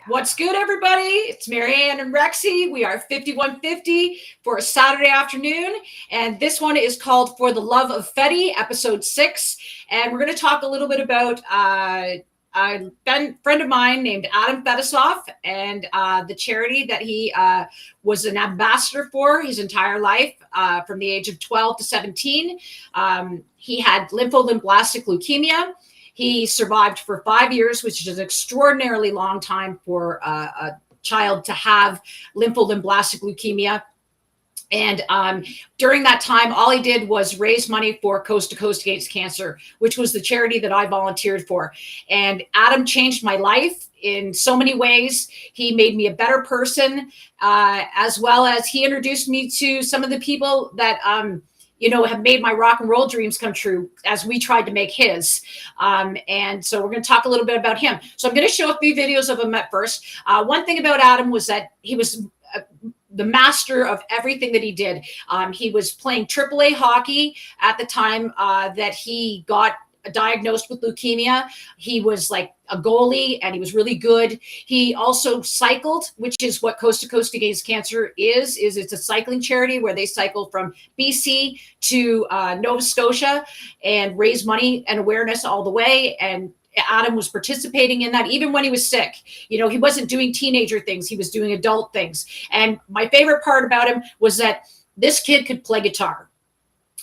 What's good, everybody? It's Marianne and Rexi. We are 5150 for a Saturday afternoon, and this one is called For the Love of Feddy, episode 6. And we're going to talk a little bit about a friend of mine named Adam Fedosoff and the charity that he was an ambassador for his entire life from the age of 12 to 17. He had lymphoblastic leukemia. He survived for 5 years, which is an extraordinarily long time for a child to have lymphoblastic leukemia. And during that time, all he did was raise money for Coast to Coast Against Cancer, which was the charity that I volunteered for. And Adam changed my life in so many ways. He made me a better person, as well as he introduced me to some of the people that have made my rock and roll dreams come true as we tried to make his. And so we're going to talk a little bit about him. So I'm going to show a few videos of him at first. One thing about Adam was that he was the master of everything that he did. He was playing AAA hockey at the time that he got diagnosed with leukemia. He was like a goalie and he was really good. He also cycled, which is what Coast to Coast Against Cancer is it's a cycling charity where they cycle from BC to Nova Scotia and raise money and awareness all the way. And Adam was participating in that even when he was sick. He wasn't doing teenager things. He was doing adult things. And my favorite part about him was that this kid could play guitar.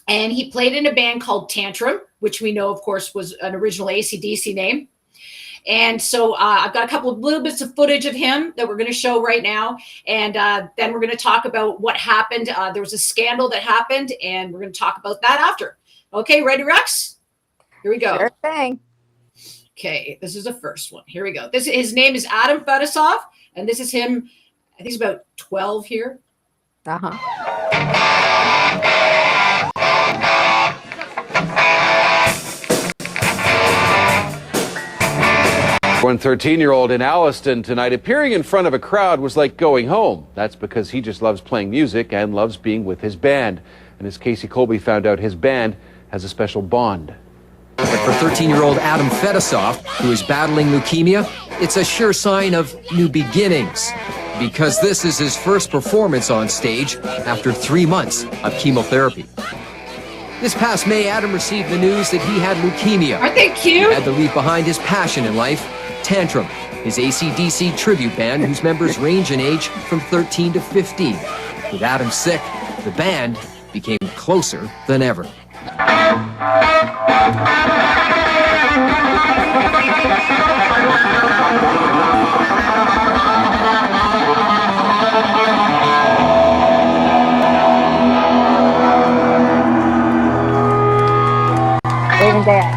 And he played in a band called Tantrum, which we know, of course, was an original AC/DC name. And so I've got a couple of little bits of footage of him that we're going to show right now. And then we're going to talk about what happened. There was a scandal that happened, and we're going to talk about that after. Okay, ready, Rex? Here we go. Sure thing. Okay, this is the first one. Here we go. His name is Adam Fedosoff, and this is him. I think he's about 12 here. One 13-year-old in Alliston tonight appearing in front of a crowd was like going home. That's because he just loves playing music and loves being with his band. And as Casey Colby found out, his band has a special bond. But for 13-year-old Adam Fedosoff, who is battling leukemia, it's a sure sign of new beginnings. Because this is his first performance on stage after 3 months of chemotherapy. This past May, Adam received the news that he had leukemia. Aren't they cute? He had to leave behind his passion in life, Tantrum, his AC/DC tribute band whose members range in age from 13 to 15. With Adam sick, the band became closer than ever. Waving there.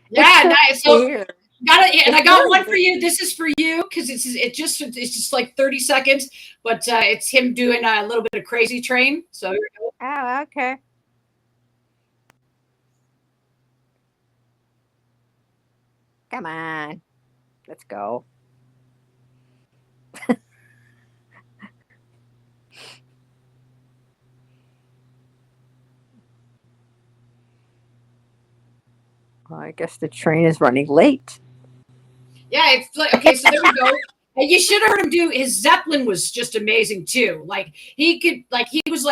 Yeah, so nice. So weird. got it, and It's I got very one for weird. you. This is for you because it's just like 30 seconds, but it's him doing a little bit of Crazy Train. So here we go. Oh, okay. Come on. Let's go. Well, I guess the train is running late. Yeah, it's like okay. So there we go. And you should have heard him do his Zeppelin was just amazing too. Like he could, he was.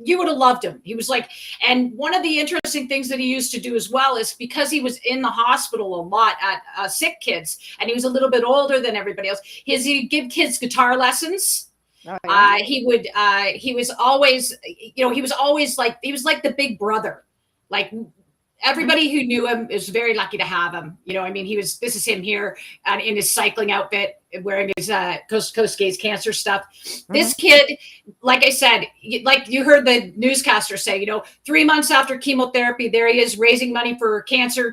You would have loved him. He was like, and one of the interesting things that he used to do as well is because he was in the hospital a lot at sick kids, and he was a little bit older than everybody else. He'd give kids guitar lessons. Oh, yeah. He would. He was always, he was always like he was like the big brother. Like everybody who knew him is very lucky to have him. I mean, this is him here in his cycling outfit, wearing his Coast to Coast Gaze cancer stuff. This kid, like I said, like you heard the newscaster say, 3 months after chemotherapy, there he is raising money for cancer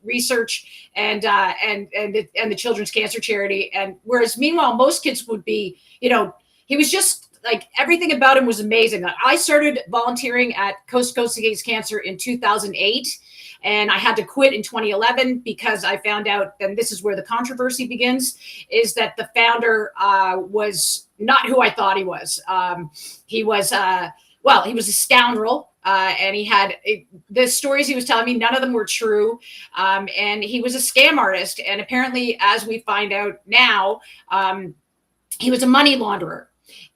research and the Children's Cancer Charity. And whereas meanwhile, most kids would be, he was just like everything about him was amazing. I started volunteering at Coast to Coast Against Cancer in 2008, and I had to quit in 2011 because I found out, and this is where the controversy begins, is that the founder was not who I thought he was. He was he was a scoundrel. And he had the stories he was telling me, none of them were true. And he was a scam artist. And apparently, as we find out now, he was a money launderer.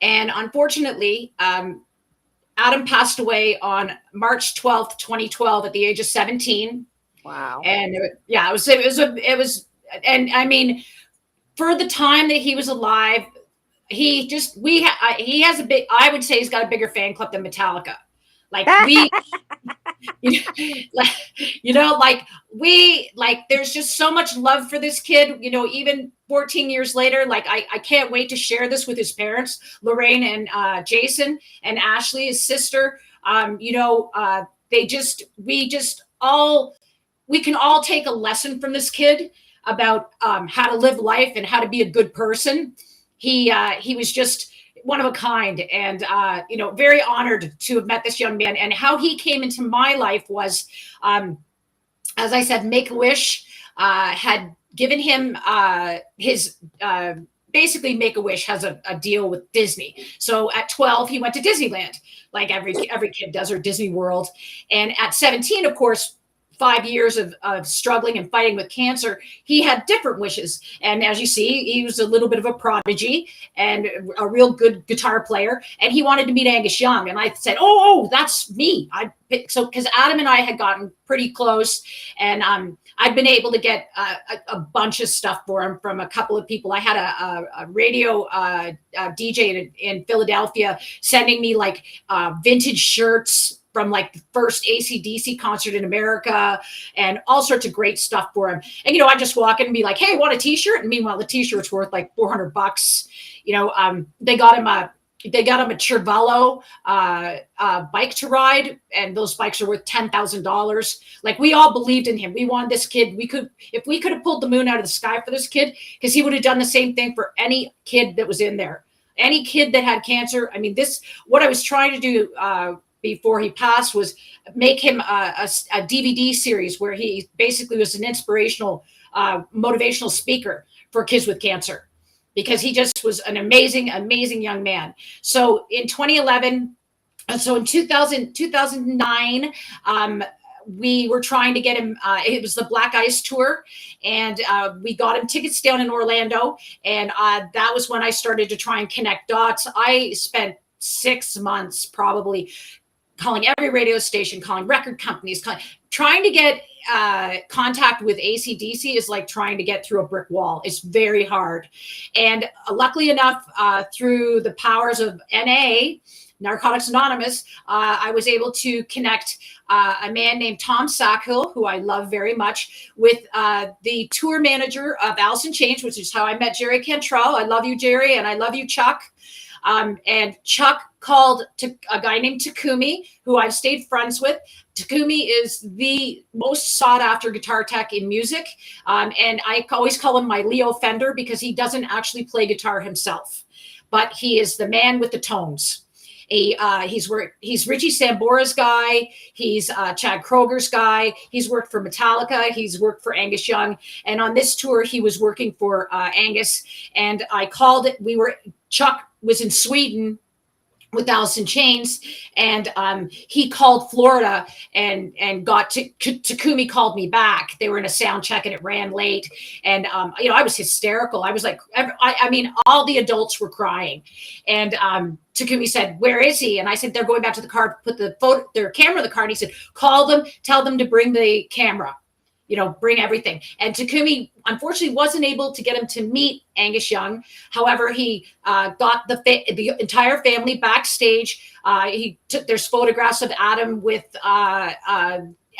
And unfortunately, Adam passed away on March 12th, 2012 at the age of 17. Wow. And it was, and I mean, for the time that he was alive, he has I would say he's got a bigger fan club than Metallica. Like there's just so much love for this kid, even 14 years later. Like I can't wait to share this with his parents, Lorraine and Jason, and Ashley, his sister. We can all take a lesson from this kid about how to live life and how to be a good person. He was just one of a kind, and very honored to have met this young man. And how he came into my life was, as I said, Make-A-Wish had given him his basically Make-A-Wish has a deal with Disney. So at 12 he went to Disneyland, like every kid does, or Disney World. And at 17, of course, 5 years of struggling and fighting with cancer, he had different wishes. And as you see, he was a little bit of a prodigy and a real good guitar player. And he wanted to meet Angus Young. And I said, oh, that's me. Because Adam and I had gotten pretty close, and I'd been able to get a bunch of stuff for him from a couple of people. I had a radio DJ in Philadelphia sending me like vintage shirts from like the first AC/DC concert in America, and all sorts of great stuff for him. And, I just walk in and be like, hey, want a t-shirt? And meanwhile, the t-shirt's worth like $400. They got him a Cervelo bike to ride, and those bikes are worth $10,000. Like, we all believed in him. We wanted this kid. If we could have pulled the moon out of the sky for this kid, because he would have done the same thing for any kid that was in there, any kid that had cancer. I mean, what I was trying to do before he passed was make him a DVD series where he basically was an inspirational, motivational speaker for kids with cancer, because he just was an amazing, amazing young man. So in 2011, so in 2009, we were trying to get him, it was the Black Ice Tour, and we got him tickets down in Orlando. And that was when I started to try and connect dots. I spent 6 months probably calling every radio station, calling record companies, trying to get contact with AC/DC is like trying to get through a brick wall. It's very hard. And luckily enough, through the powers of NA, Narcotics Anonymous, I was able to connect a man named Tom Sackhill, who I love very much, with the tour manager of Alice in Chains, which is how I met Jerry Cantrell. I love you, Jerry, and I love you, Chuck. And Chuck called to a guy named Takumi, who I've stayed friends with. Takumi is the most sought after guitar tech in music. And I always call him my Leo Fender because he doesn't actually play guitar himself, but he is the man with the tones. He's Richie Sambora's guy. He's Chad Kroger's guy. He's worked for Metallica. He's worked for Angus Young. And on this tour, he was working for Angus. And I called it. Chuck was in Sweden with Alice in Chains, and he called Florida and got Takumi called me back. They were in a sound check and it ran late, and I was hysterical. I was like, I mean, all the adults were crying, and Takumi said, "Where is he?" And I said, "They're going back to the car, put their camera in the car." And he said, "Call them, tell them to bring the camera. Bring everything." And Takumi, unfortunately, wasn't able to get him to meet Angus Young. However, he got the entire family backstage. There's photographs of Adam with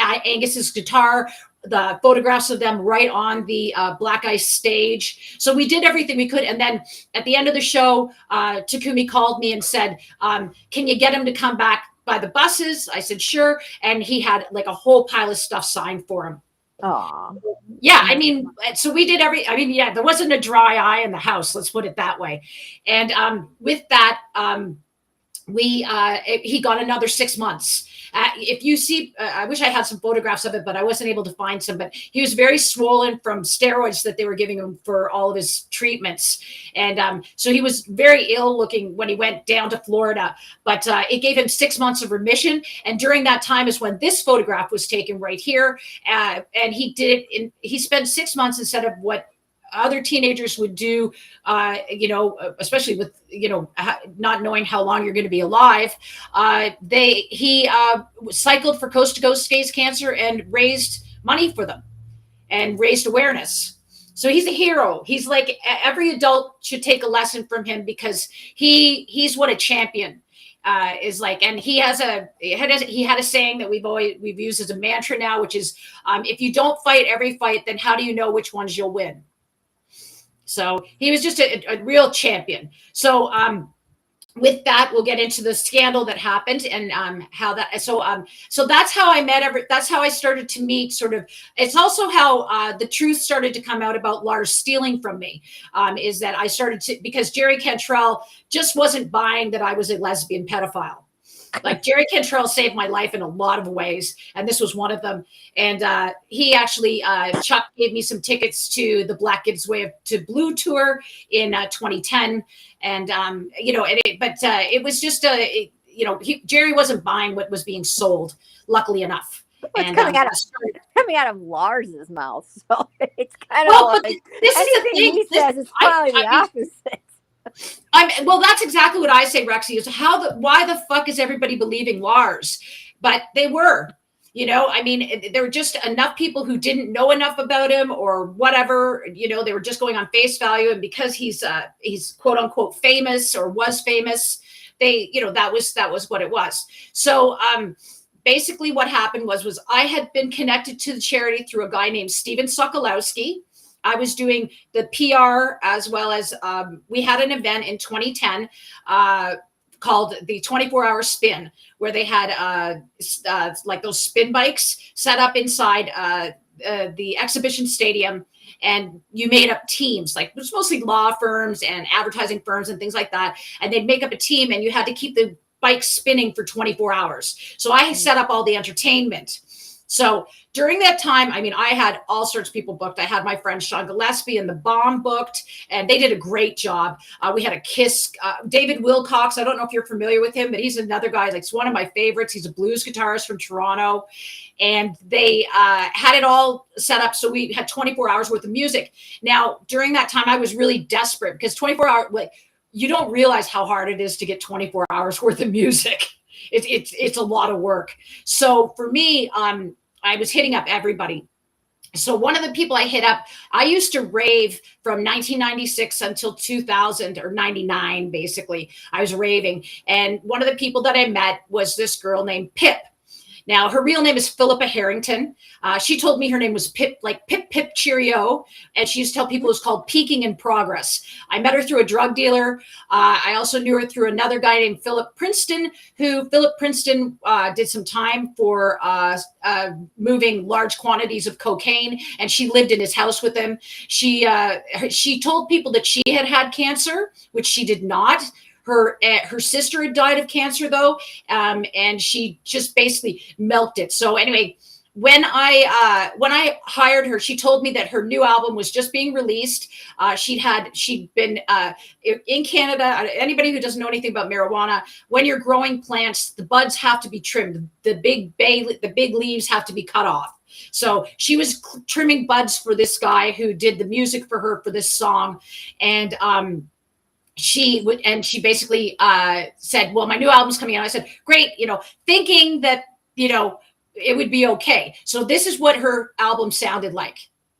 Angus's guitar, the photographs of them right on the Black Ice stage. So we did everything we could. And then at the end of the show, Takumi called me and said, "Can you get him to come back by the buses?" I said, "Sure." And he had like a whole pile of stuff signed for him. Oh, yeah. I mean, so we did there wasn't a dry eye in the house. Let's put it that way. And with that, he got another 6 months. If you see, I wish I had some photographs of it, but I wasn't able to find some. But he was very swollen from steroids that they were giving him for all of his treatments. And so he was very ill looking when he went down to Florida. But it gave him 6 months of remission. And during that time is when this photograph was taken right here. And he spent 6 months instead of what other teenagers would do, especially with, not knowing how long you're going to be alive. He cycled for Coast to Coast Gays Cancer and raised money for them and raised awareness. So he's a hero. He's like, every adult should take a lesson from him because he's what a champion is like. And he had a saying that we've used as a mantra now, which is, if you don't fight every fight, then how do you know which ones you'll win? So he was just a real champion. So with that, we'll get into the scandal that happened and how that. So that's how I met. That's how I started to meet. Sort of. It's also how the truth started to come out about Lars stealing from me. Is that I started to, because Jerry Cantrell just wasn't buying that I was a lesbian pedophile. Like Jerry Cantrell saved my life in a lot of ways, and this was one of them. And he actually, Chuck gave me some tickets to the Black Gives Way to Blue tour in 2010. And it was just Jerry wasn't buying what was being sold, luckily enough. It's coming out of Lars's mouth, so it's kind of like this anything is the thing. He says is probably the opposite. Well, that's exactly what I say, Rexi, is why the fuck is everybody believing Lars? But they were, there were just enough people who didn't know enough about him or whatever, they were just going on face value. And because he's quote unquote famous or was famous, that was what it was. So, basically what happened was I had been connected to the charity through a guy named Steven Sokolowski. I was doing the PR as well as we had an event in 2010 called the 24-hour spin, where they had like those spin bikes set up inside the exhibition stadium. And you made up teams, like it was mostly law firms and advertising firms and things like that. And they'd make up a team and you had to keep the bike spinning for 24 hours. So I set up all the entertainment. So during that time, I had all sorts of people booked. I had my friend Sean Gillespie and The Bomb booked, and they did a great job. We had a Kiss, David Wilcox. I don't know if you're familiar with him, but he's another guy, like he's one of my favorites. He's a blues guitarist from Toronto. And they had it all set up. So we had 24 hours worth of music. Now, during that time, I was really desperate because 24 hours, you don't realize how hard it is to get 24 hours worth of music. It's a lot of work. So for me, I was hitting up everybody. So one of the people I hit up, I used to rave from 1996 until 2000 or 99, basically. I was raving. And one of the people that I met was this girl named Pip. Now, her real name is Philippa Harrington. She told me her name was Pip, like Pip Pip Cheerio, and she used to tell people it was called Peaking in Progress. I met her through a drug dealer. I also knew her through another guy named Philip Princeton, Philip Princeton did some time for moving large quantities of cocaine, and she lived in his house with him. She told people that she had cancer, which she did not. Her sister had died of cancer though, and she just basically milked it. So anyway, when I hired her, she told me that her new album was just being released. She'd been in Canada. Anybody who doesn't know anything about marijuana, when you're growing plants, the buds have to be trimmed. The big leaves have to be cut off. So she was trimming buds for this guy who did the music for her for this song, and she basically said, well, my new album's coming out. I said, great, thinking that, it would be okay. So this is what her album sounded like.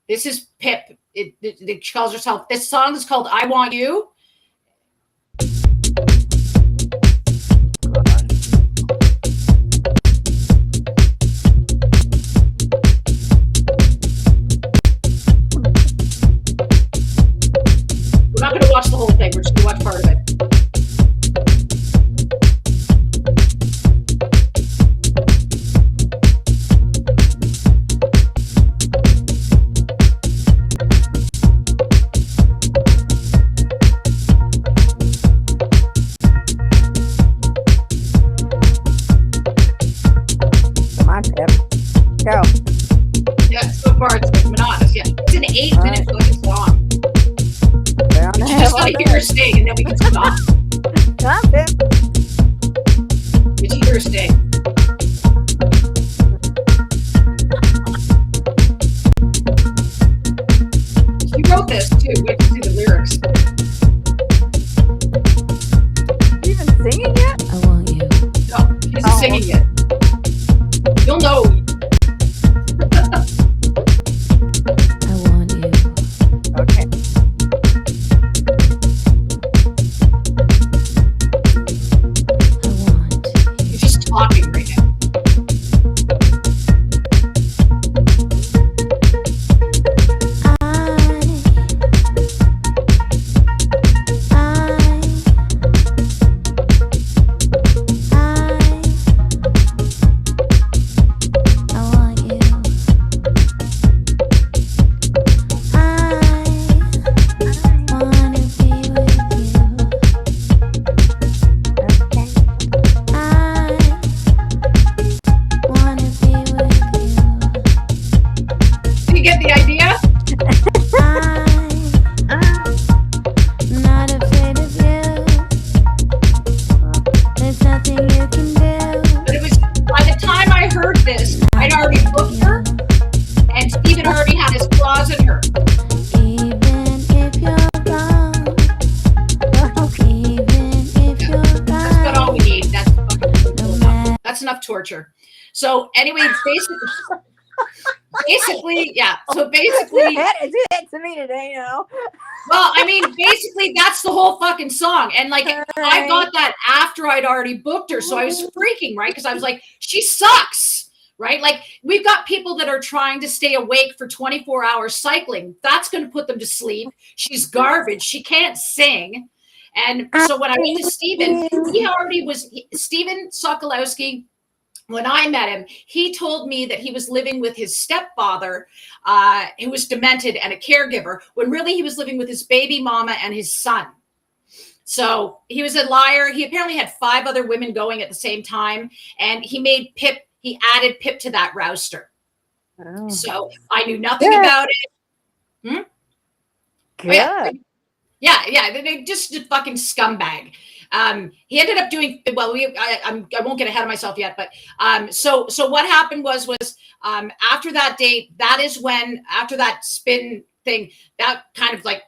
This is Pip. She calls herself, this song is called I Want You. We're not going to watch the whole thing. We're just going to watch part of it. Go. Yeah, so far it's monotonous. Yeah, it's an 8-minute fucking song. You just gotta hear her sing, and then we can stop. Come on, Pip. Did you hear her sing? She wrote this too. Wait to see the lyrics. You even singing yet? I want you. No, she isn't singing yet. You'll know. I want you. Okay. I want You're just talking right now. I want you. I wanna be with you. Okay. I wanna be with you. Do you get the idea? I'm not afraid of you. There's nothing you can do. But it was by the time I heard this, I'd already booked her, and Steven already had his claws in her. Even if you're wrong. Even if you're That's not all we right. need. That's fucking No cool enough. matter. That's enough torture. So anyway, basically, yeah. So basically, Do that to me today, well, I mean, basically, that's the whole fucking song. And like, I got that after I'd already booked her, so I was freaking, right? Because I was like, she sucks, right? Like, we've got people that are trying to stay awake for 24 hours cycling. That's going to put them to sleep. She's garbage. She can't sing. And so when I went to Steven, Steven Sokolowski. When I met him, he told me that he was living with his stepfather, who was demented and a caregiver, when really he was living with his baby mama and his son. So he was a liar. He apparently had 5 other women going at the same time, and he added Pip to that roster. Oh. So I knew nothing about it. Good. Yeah, they just a fucking scumbag. He ended up doing well. I won't get ahead of myself yet, but so what happened was after that date, that is when, after that spin thing, that kind of like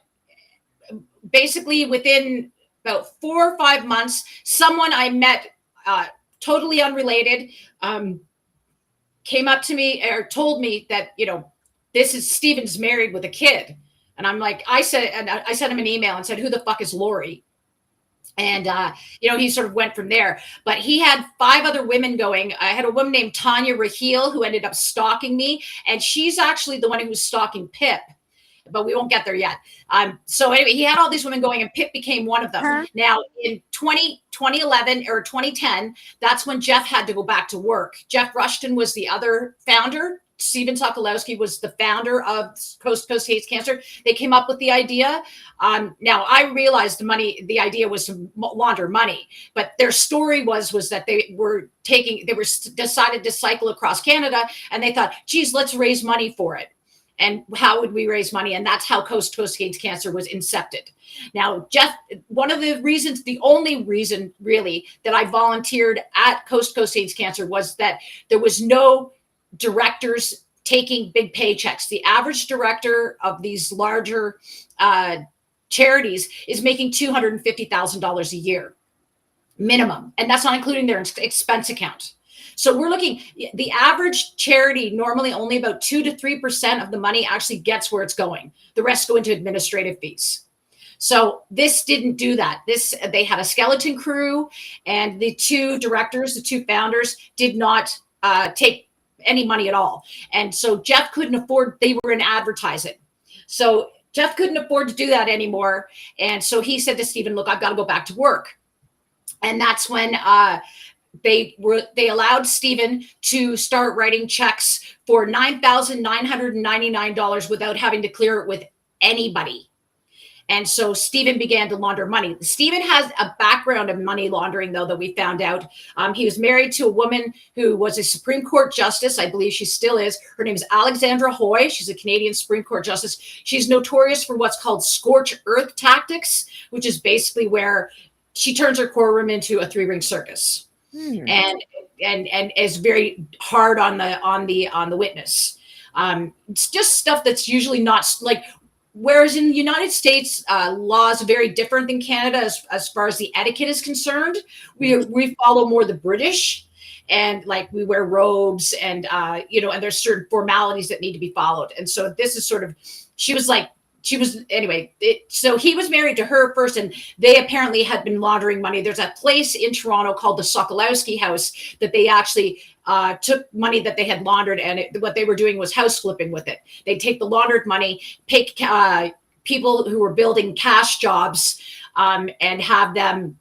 basically within about 4 or 5 months, someone I met, totally unrelated, came up to me or told me that, this is Steven's married with a kid. And I'm like, I sent him an email and said, who the fuck is Lori? And, he sort of went from there. But he had 5 other women going. I had a woman named Tanya Raheel who ended up stalking me. And she's actually the one who was stalking Pip. But we won't get there yet. So anyway, he had all these women going, and Pip became one of them. Now, in 2011 or 2010, that's when Jeff had to go back to work. Jeff Rushton was the other founder. Stephen Sokolowski was the founder of Coast to Coast Hates Cancer. They came up with the idea. Now, I realized the idea was to launder money, but their story was that they decided to cycle across Canada, and they thought, geez, let's raise money for it. And how would we raise money? And that's how Coast to Coast Hates Cancer was incepted. Now, Jeff, one of the reasons, the only reason really that I volunteered at Coast to Coast Hates Cancer was that there was no directors taking big paychecks. The average director of these larger charities is making $250,000 a year minimum. And that's not including their expense account. So we're looking, the average charity, normally only about 2 to 3% of the money actually gets where it's going. The rest go into administrative fees. So this didn't do that. They had a skeleton crew, and the 2 directors, the 2 founders, did not take any money at all. And so Jeff couldn't afford, they were in advertising. So Jeff couldn't afford to do that anymore. And so he said to Stephen, look, I've got to go back to work. And that's when they allowed Stephen to start writing checks for $9,999 without having to clear it with anybody. And so Stephen began to launder money. Stephen has a background of money laundering, though, that we found out. He was married to a woman who was a Supreme Court justice. I believe she still is. Her name is Alexandra Hoy. She's a Canadian Supreme Court justice. She's notorious for what's called scorched earth tactics, which is basically where she turns her courtroom into a 3-ring circus, and is very hard on the witness. It's just stuff that's usually not like. Whereas in the United States, law is very different than Canada as far as the etiquette is concerned. We follow more the British, and like we wear robes, and and there's certain formalities that need to be followed. And so this is sort of, so he was married to her first, and they apparently had been laundering money. There's a place in Toronto called the Sokolowski House that they actually took money that they had laundered, and what they were doing was house flipping with it. They'd take the laundered money, pick people who were building cash jobs, and have them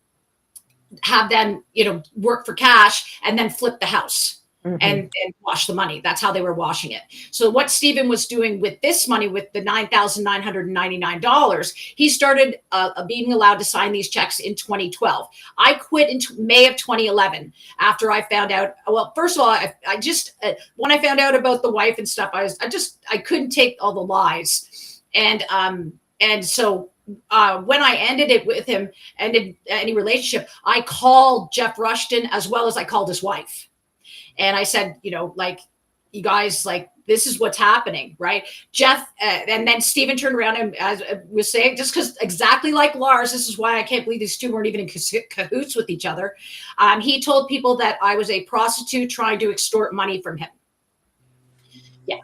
work for cash, and then flip the house. And wash the money. That's how they were washing it. So what Stephen was doing with this money, with the $9,999, he started being allowed to sign these checks in 2012. I quit in May of 2011 after I found out. Well, first of all, I just when I found out about the wife and stuff, I couldn't take all the lies, and so when I ended it with him, ended any relationship, I called Jeff Rushton as well as I called his wife. And I said, you guys, this is what's happening, right? Jeff, and then Stephen turned around and, as was saying, just because exactly like Lars, this is why I can't believe these 2 weren't even in cahoots with each other. He told people that I was a prostitute trying to extort money from him. Yeah.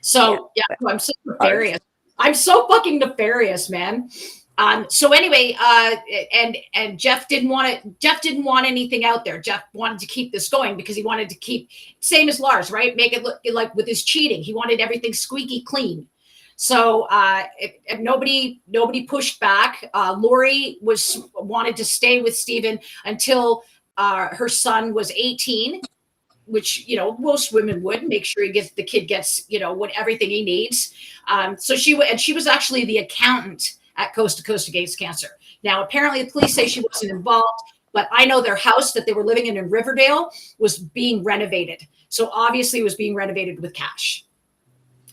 So, I'm so nefarious. I'm so fucking nefarious, man. So anyway, and Jeff didn't want anything out there. Jeff wanted to keep this going because he wanted to keep, same as Lars, right? Make it look like with his cheating, he wanted everything squeaky clean. So nobody pushed back. Lori wanted to stay with Stephen until her son was 18, which most women would make sure the kid gets everything he needs. So she was actually the accountant at Coast to Coast Against Cancer. Now, apparently the police say she wasn't involved, but I know their house that they were living in Riverdale was being renovated. So obviously it was being renovated with cash.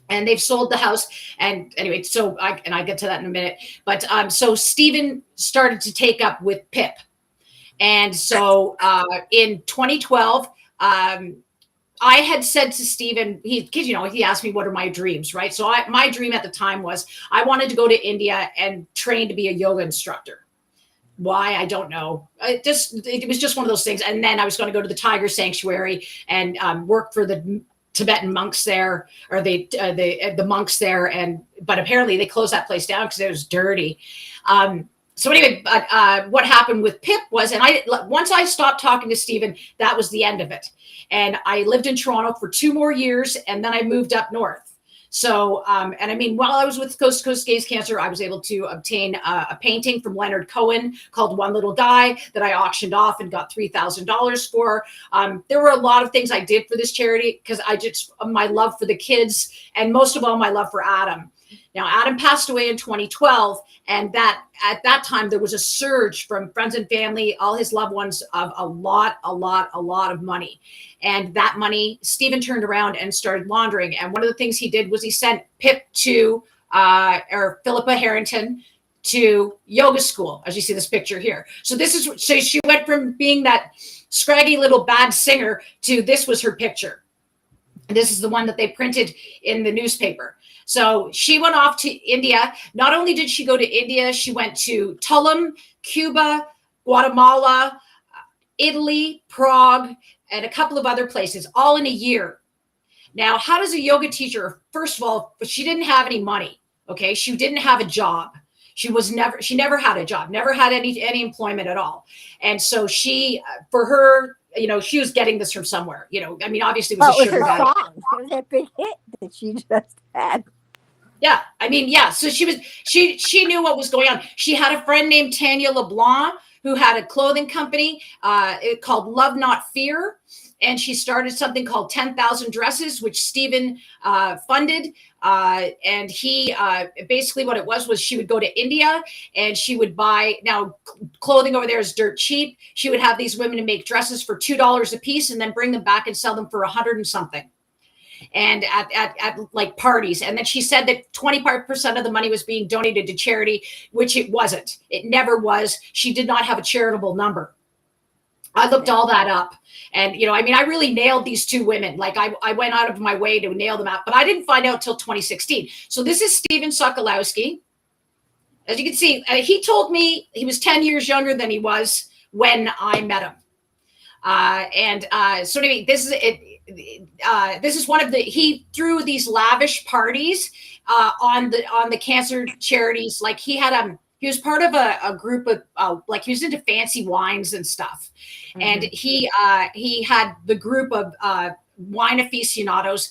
And they've sold the house. And anyway, so I get to that in a minute. But so Stephen started to take up with Pip. And so in 2012, I had said to Stephen, he asked me, what are my dreams, right? So my dream at the time was I wanted to go to India and train to be a yoga instructor. Why? I don't know. It was just one of those things. And then I was going to go to the Tiger Sanctuary and work for the Tibetan monks there, or the monks there. But apparently they closed that place down because it was dirty. So anyway, what happened with Pip was, and once I stopped talking to Stephen, that was the end of it. And I lived in Toronto for 2 more years, and then I moved up north. So, and I mean, while I was with Coast to Coast Gaze Cancer, I was able to obtain a painting from Leonard Cohen called One Little Guy that I auctioned off and got $3,000 for. There were a lot of things I did for this charity because my love for the kids, and most of all, my love for Adam. Now, Adam passed away in 2012, and at that time, there was a surge from friends and family, all his loved ones, of a lot of money. And that money, Stephen turned around and started laundering. And one of the things he did was he sent Pip or Philippa Harrington to yoga school, as you see this picture here. So she went from being that scraggy little bad singer to this was her picture. And this is the one that they printed in the newspaper. So she went off to India. Not only did she go to India, she went to Tulum, Cuba, Guatemala, Italy, Prague, and a couple of other places, all in a year. Now, how does a yoga teacher, first of all, she didn't have any money, okay? She didn't have a job. She never had a job, never had any employment at all. And so for her, she was getting this from somewhere, I mean, obviously it was a sugar daddy. Song. It was a big hit that she just had. Yeah. I mean, yeah. So she knew what was going on. She had a friend named Tanya LeBlanc who had a clothing company called Love Not Fear. And she started something called 10,000 Dresses, which Stephen funded. And he basically what it was she would go to India and she would buy, now clothing over there is dirt cheap. She would have these women to make dresses for $2 a piece and then bring them back and sell them for 100 and something. And at like parties. And then she said that 25% of the money was being donated to charity, which it wasn't. It never was. She did not have a charitable number. I looked all that up. And, I mean, I really nailed these two women. Like I went out of my way to nail them out, but I didn't find out till 2016. So this is Stephen Sokolowski. As you can see, he told me he was 10 years younger than he was when I met him. So anyway, this is it. This is one of he threw these lavish parties on the cancer charities. Like he was part of a group of like he was into fancy wines and stuff. Mm-hmm. And he had the group of wine aficionados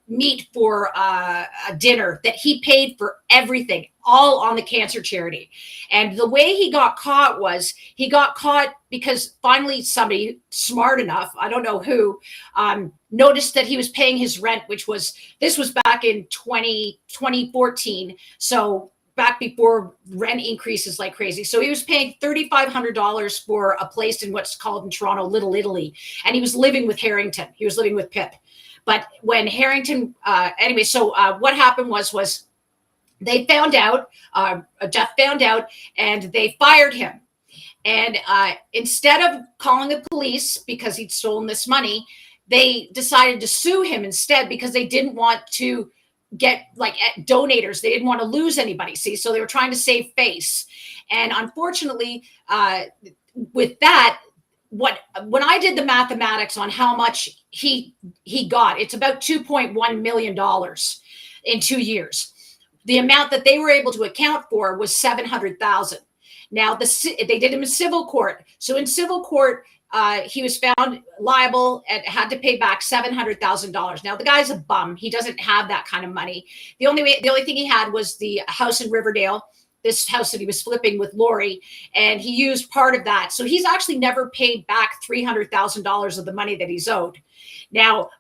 meet for a dinner that he paid for everything, all on the cancer charity. And the way he got caught because finally somebody smart enough, I don't know who, noticed that he was paying his rent, this was back in 2014. So back before rent increases like crazy. So he was paying $3,500 for a place in what's called in Toronto, Little Italy. And he was living with Harrington. He was living with Pip. But when Harrington, what happened was they found out, Jeff found out, and they fired him. And instead of calling the police because he'd stolen this money, they decided to sue him instead because they didn't want to get like donators. They didn't want to lose anybody. See, so they were trying to save face. And unfortunately, with that, when I did the mathematics on how much he got, it's about $2.1 million in 2 years. The amount that they were able to account for was $700,000. Now they did him in civil court. So in civil court, he was found liable and had to pay back $700,000. Now the guy's a bum. He doesn't have that kind of money. The only thing he had was the house in Riverdale, this house that he was flipping with Lori, and he used part of that. So he's actually never paid back $300,000 of the money that he's owed. Now,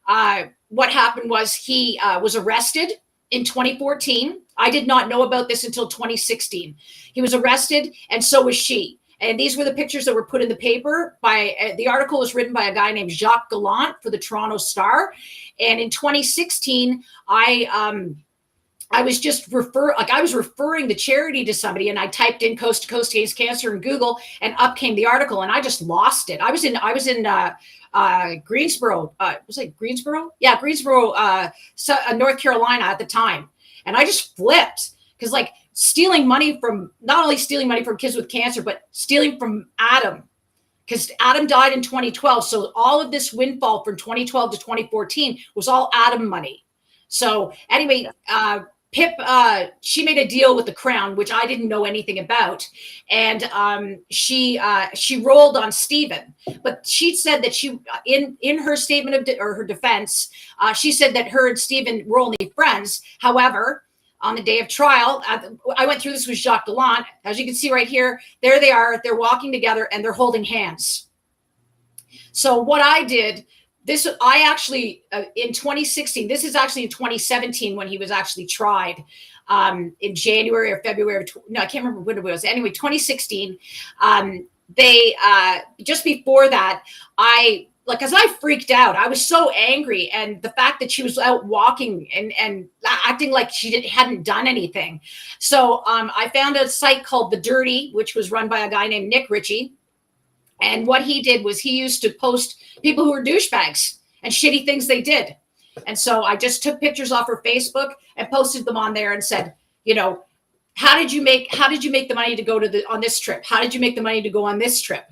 what happened was he was arrested in 2014. I did not know about this until 2016. He was arrested, and so was she. And these were the pictures that were put in the paper the article was written by a guy named Jacques Gallant for the Toronto Star. And in 2016, I was referring the charity to somebody, and I typed in Coast to Coast Gaze Cancer in Google, and up came the article, and I just lost it. I was in Greensboro. Was it Greensboro? Yeah, Greensboro, North Carolina at the time. And I just flipped because like not only stealing money from kids with cancer, but stealing from Adam, because Adam died in 2012. So all of this windfall from 2012 to 2014 was all Adam money. So anyway, Pip, she made a deal with the Crown, which I didn't know anything about, and she rolled on Stephen. But she said that she, in her statement of or her defense, she said that her and Stephen were only friends. However, on the day of trial, I went through this with Jacques Gallant. As you can see right here, there they are. They're walking together and they're holding hands. So what I did. I actually, in 2016, this is actually in 2017 when he was actually tried in January or February. No, I can't remember when it was. Anyway, 2016, they, just before that, as I freaked out, I was so angry. And the fact that she was out walking and acting like she hadn't done anything. So I found a site called The Dirty, which was run by a guy named Nick Ritchie. And what he did was he used to post people who were douchebags and shitty things they did. And so I just took pictures off her Facebook and posted them on there and said, you know, how did you make the money to go on this trip? How did you make the money to go on this trip?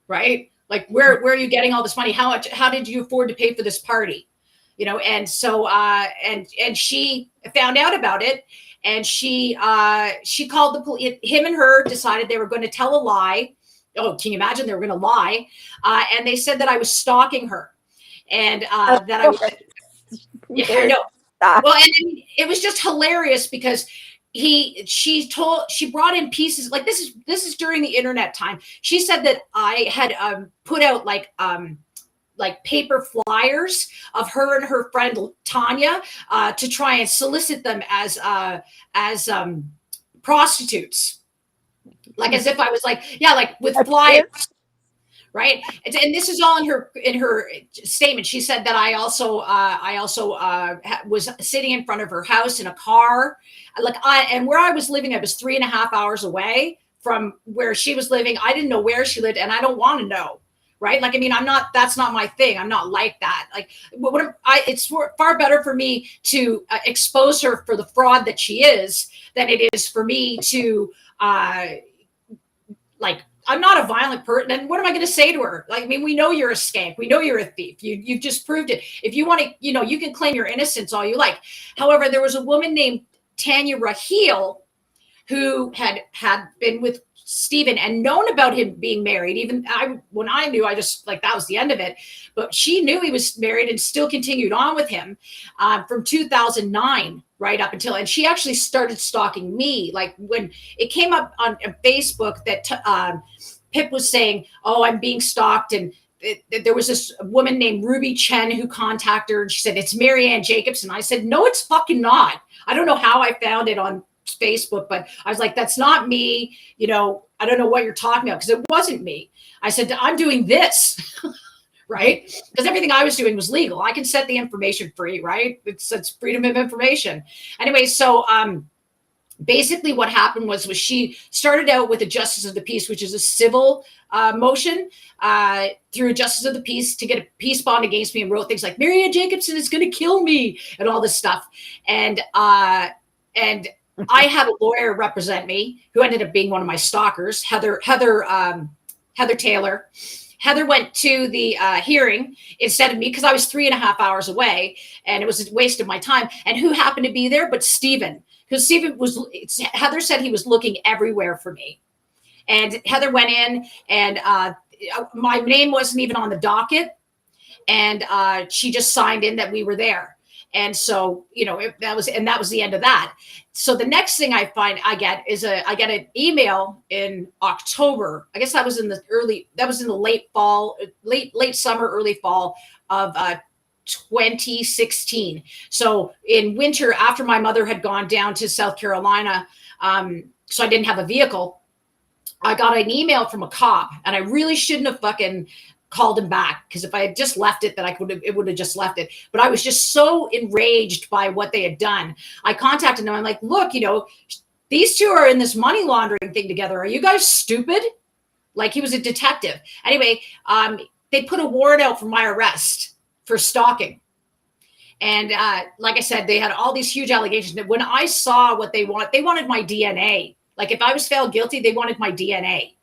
Right? Like, where are you getting all this money? How did you afford to pay for this party? You know, and so, and she found out about it, and she called the police. Him and her decided they were going to tell a lie. Oh, can you imagine? They were going to lie. And they said that I was stalking her, and that I was, yeah, I know. Well, and it was just hilarious because she brought in pieces like this is during the internet time. She said that I had put out like paper flyers of her and her friend Tanya to try and solicit them as prostitutes. Like as if I was like, yeah, like with flyers, right? And this is all in her statement. She said that I also was sitting in front of her house in a car, and where I was living, I was 3.5 hours away from where she was living. I didn't know where she lived, and I don't want to know, right? Like, I mean, that's not my thing. I'm not like that. Like, it's far better for me to expose her for the fraud that she is than it is for me to. Like, I'm not a violent person. And what am I going to say to her? Like, I mean, we know you're a skank. We know you're a thief. You've just proved it. If you want to, you know, you can claim your innocence all you like. However, there was a woman named Tanya Raheel who had been with Stephen and known about him being married. When I knew, I just like, that was the end of it. But she knew he was married and still continued on with him from 2009. Right up until, and she actually started stalking me. Like when it came up on Facebook that Pip was saying, oh, I'm being stalked. And there was this woman named Ruby Chen who contacted her. And she said, it's Marianne Jacobs. And I said, no, it's fucking not. I don't know how I found it on Facebook, but I was like, that's not me. You know, I don't know what you're talking about because it wasn't me. I said, I'm doing this. Right? Because everything I was doing was legal. I can set the information free, right? It's freedom of information. Anyway, so basically what happened was she started out with a justice of the peace, which is a civil motion through a justice of the peace to get a peace bond against me, and wrote things like Marianne Jacobson is going to kill me and all this stuff. And I had a lawyer represent me who ended up being one of my stalkers, Heather Taylor. Heather went to the hearing instead of me because I was 3.5 hours away and it was a waste of my time. And who happened to be there but Stephen? Because Heather said he was looking everywhere for me. And Heather went in and my name wasn't even on the docket. And she just signed in that we were there. And so, you know, that was the end of that. So the next thing I get an email in October. I guess that was in the late summer, early fall of 2016. So in winter, after my mother had gone down to South Carolina, so I didn't have a vehicle, I got an email from a cop, and I really shouldn't have fucking called him back, because if I had just left it, it would have just left it. But I was just so enraged by what they had done. I contacted them. I'm like, look, you know, these two are in this money laundering thing together. Are you guys stupid? Like, he was a detective. Anyway, they put a warrant out for my arrest for stalking. And like I said, they had all these huge allegations that when I saw what they wanted my DNA. Like, if I was found guilty, they wanted my DNA.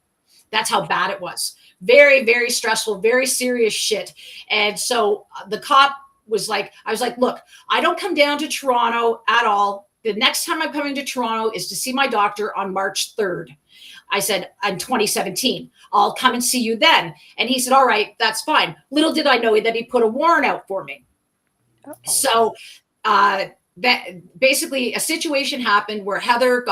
That's how bad it was. Very, very stressful, very serious shit. And so the cop was like, I was like, look, I don't come down to Toronto at all. the next time I'm coming to Toronto is to see my doctor on March 3rd. I said, in 2017, I'll come and see you then. And he said, all right, that's fine. Little did I know that he put a warrant out for me. Oh. So that basically a situation happened where Heather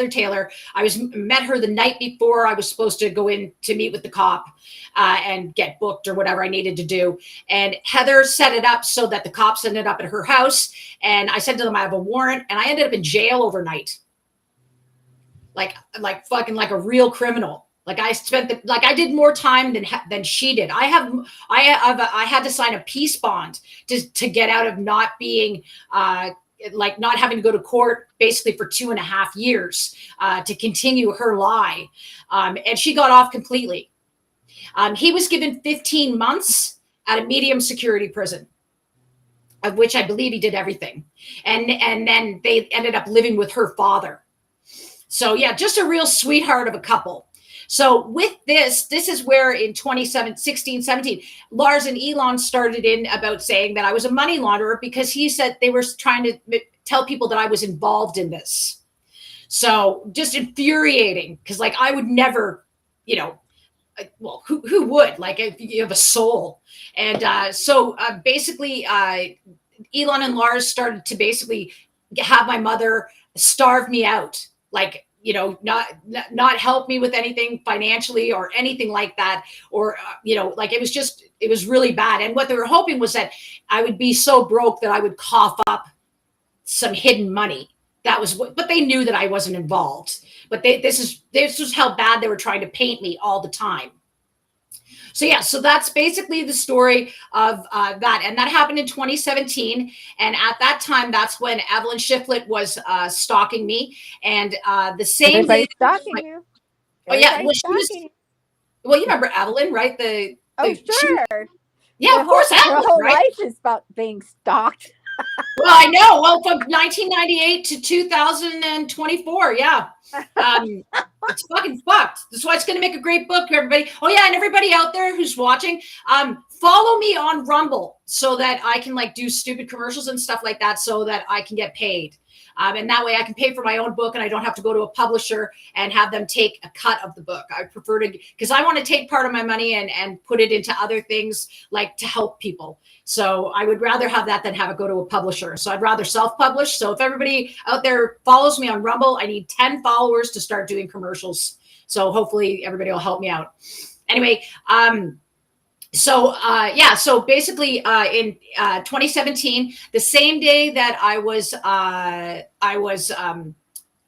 Taylor, met her the night before I was supposed to go in to meet with the cop and get booked or whatever I needed to do. And Heather set it up so that the cops ended up at her house. And I said to them, I have a warrant, and I ended up in jail overnight. Like fucking like a real criminal. Like I did more time than she did. I had to sign a peace bond to get out of not being not having to go to court basically for 2.5 years to continue her lie. And she got off completely. He was given 15 months at a medium security prison, of which I believe he did everything. And then they ended up living with her father. So yeah, just a real sweetheart of a couple. So with this is where in 2016, 17, Lars and Elon started in about saying that I was a money launderer because he said they were trying to tell people that I was involved in this. So just infuriating because like I would never, well, who would? Like if you have a soul. And so basically Elon and Lars started to basically have my mother starve me out. Like, not help me with anything financially or anything like that. Or, it was really bad. And what they were hoping was that I would be so broke that I would cough up some hidden money. But they knew that I wasn't involved. But this was how bad they were trying to paint me all the time. So yeah, so that's basically the story of that. And that happened in 2017. And at that time, that's when Evelyn Shiflett was stalking me. And the same Everybody's day. stalking you. Oh yeah. Well, you remember Evelyn, right? Sure. Yeah, of course, Evelyn, her whole right? life is about being stalked. Well, I know. Well, from 1998 to 2024, yeah. It's fucking fucked. That's why it's going to make a great book, everybody. Oh, yeah, and everybody out there who's watching, follow me on Rumble so that I can, do stupid commercials and stuff like that so that I can get paid. And that way I can pay for my own book and I don't have to go to a publisher and have them take a cut of the book. I prefer to, because I want to take part of my money and put it into other things to help people. So I would rather have that than have it go to a publisher. So I'd rather self-publish. So if everybody out there follows me on Rumble, I need 10 followers to start doing commercials. So hopefully everybody will help me out. Anyway, so basically in 2017, the same day that I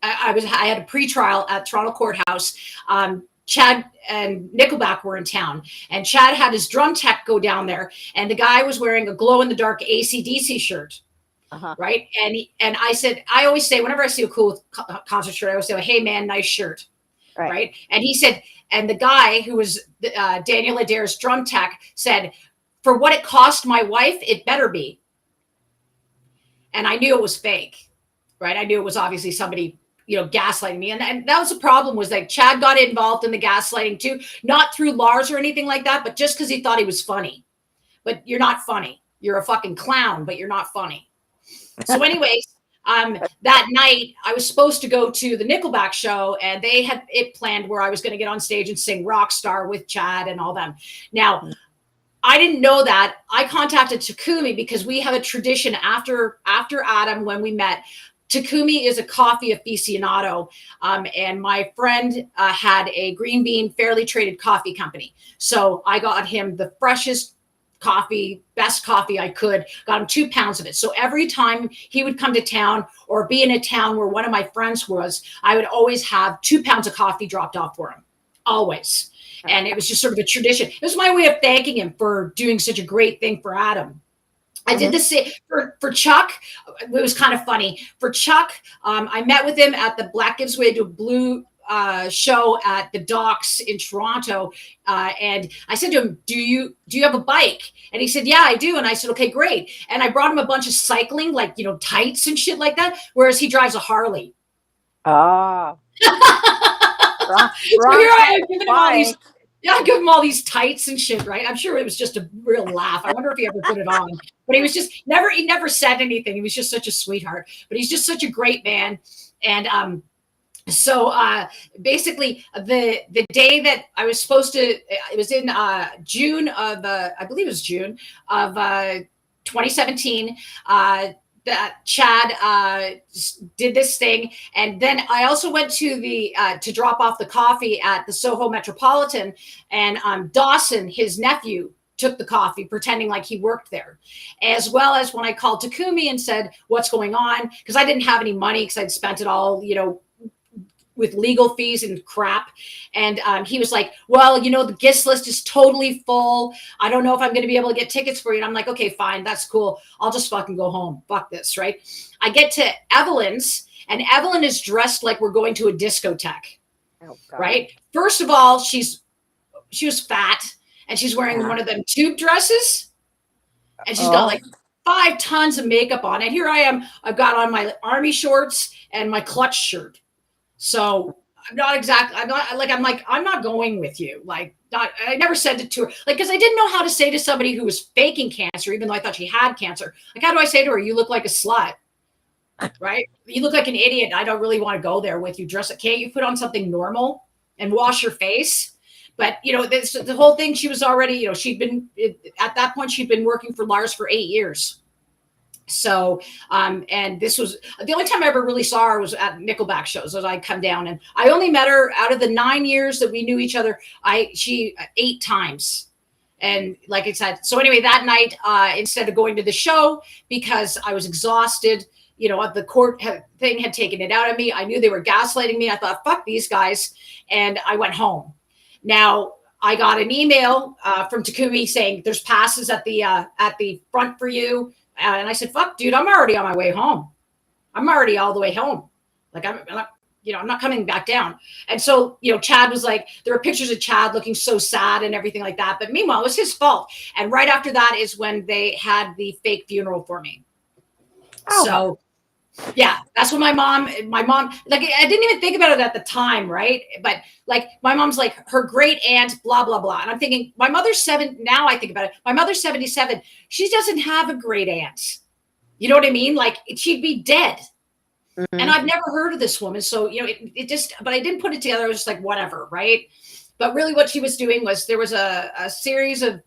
had a pretrial at Toronto Courthouse, Chad and Nickelback were in town, and Chad had his drum tech go down there, and the guy was wearing a glow-in-the-dark AC/DC shirt. Right. And I said, I always say, whenever I see a cool concert shirt, I always say, hey man, nice shirt. Right. And he said, and the guy who was Daniel Adair's drum tech said, for what it cost my wife, it better be. And I knew it was fake. Right. I knew it was obviously somebody, gaslighting me. And that was the problem, was that Chad got involved in the gaslighting too, not through Lars or anything like that, but just because he thought he was funny. But you're not funny. You're a fucking clown, but you're not funny. So anyways, that night I was supposed to go to the Nickelback show, and they had it planned where I was going to get on stage and sing Rockstar with Chad and all them. Now, I didn't know that. I contacted Takumi because we have a tradition after Adam, when we met. Takumi is a coffee aficionado, and my friend had a green bean, fairly traded coffee company. So I got him the freshest coffee, best coffee I could, got him 2 pounds of it. So every time he would come to town or be in a town where one of my friends was, I would always have 2 pounds of coffee dropped off for him, always. And it was just sort of a tradition. It was my way of thanking him for doing such a great thing for Adam. I did the same for Chuck. It was kind of funny. For Chuck, I met with him at the Black Gives Way to Blue show at the docks in Toronto. And I said to him, do you have a bike? And he said, yeah, I do. And I said, okay, great. And I brought him a bunch of cycling, tights and shit like that. Whereas he drives a Harley. Oh. So here I am giving him all these Yeah, I give him all these tights and shit, right? I'm sure it was just a real laugh. I wonder if he ever put it on. But he was just he never said anything. He was just such a sweetheart. But he's just such a great man. And so basically the day that I was supposed to, it was in June of I believe it was June of 2017. That Chad did this thing, and then I also went to the to drop off the coffee at the Soho Metropolitan, and Dawson, his nephew, took the coffee, pretending like he worked there, as well as when I called Takumi and said what's going on, because I didn't have any money because I'd spent it all, with legal fees and crap. And he was like, well, the guest list is totally full. I don't know if I'm going to be able to get tickets for you. And I'm like, okay, fine. That's cool. I'll just fucking go home. Fuck this, right? I get to Evelyn's, and Evelyn is dressed like we're going to a discotheque, right? First of all, she was fat, and she's wearing one of them tube dresses, and she's got like 5 tons of makeup on. And here I am. I've got on my army shorts and my clutch shirt. So I'm not going with you. I never said it to her, because I didn't know how to say to somebody who was faking cancer, even though I thought she had cancer. How do I say to her, you look like a slut, right? You look like an idiot. I don't really want to go there with you. Can't you put on something normal and wash your face? But, the whole thing, she was already, at that point, she'd been working for Lars for 8 years. So, and this was the only time I ever really saw her was at Nickelback shows as I come down, and I only met her out of the 9 years that we knew each other. She 8 times. And like I said, so anyway, that night, instead of going to the show because I was exhausted, the court thing had taken it out of me. I knew they were gaslighting me. I thought, fuck these guys. And I went home. Now, I got an email from Takumi saying there's passes at the front for you. And I said, fuck, dude, I'm already on my way home. I'm already all the way home. I'm not coming back down. And so, Chad was like, there were pictures of Chad looking so sad and everything like that. But meanwhile, it was his fault. And right after that is when they had the fake funeral for me. Oh. So, yeah, that's when my mom, I didn't even think about it at the time, right? But my mom's like her great aunt, blah, blah, blah. And I'm thinking, my mother's 7, now I think about it, my mother's 77. She doesn't have a great aunt. You know what I mean? She'd be dead. Mm-hmm. And I've never heard of this woman. So, but I didn't put it together. I was just like, whatever, right? But really what she was doing was there was a series of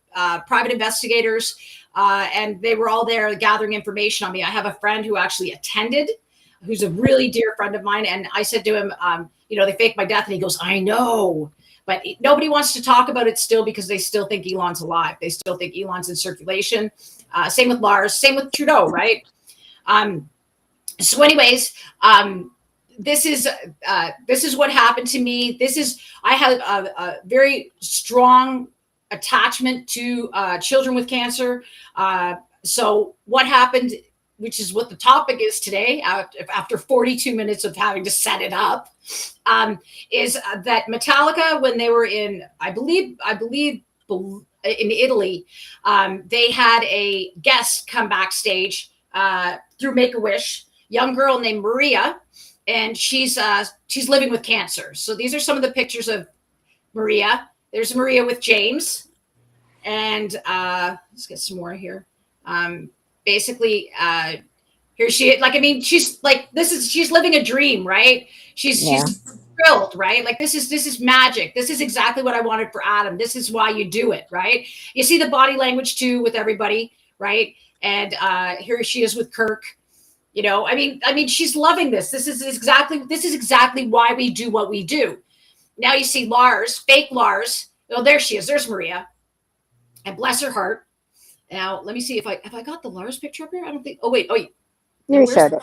private investigators, and they were all there gathering information on me. I have a friend who actually attended, who's a really dear friend of mine. And I said to him, they faked my death. And he goes, I know. But nobody wants to talk about it still because they still think Elon's alive. They still think Elon's in circulation. Same with Lars, same with Trudeau, right? So anyways, this is what happened to me. I had a very strong attachment to children with cancer. So what happened, which is what the topic is today, after 42 minutes of having to set it up, is that Metallica, when they were in, I believe in Italy, they had a guest come backstage through Make-A-Wish, young girl named Maria, and she's living with cancer. So these are some of the pictures of Maria. There's Maria with James, and let's get some more here. Basically, here she is. She's living a dream, right? She's thrilled, right? This is magic. This is exactly what I wanted for Adam. This is why you do it, right? You see the body language too with everybody, right? And here she is with Kirk. She's loving this. This is exactly why we do what we do. Now you see Lars, fake Lars. Oh, there she is. There's Maria. And bless her heart. Now let me see if I got the Lars picture up here. I don't think. Oh wait. You showed it.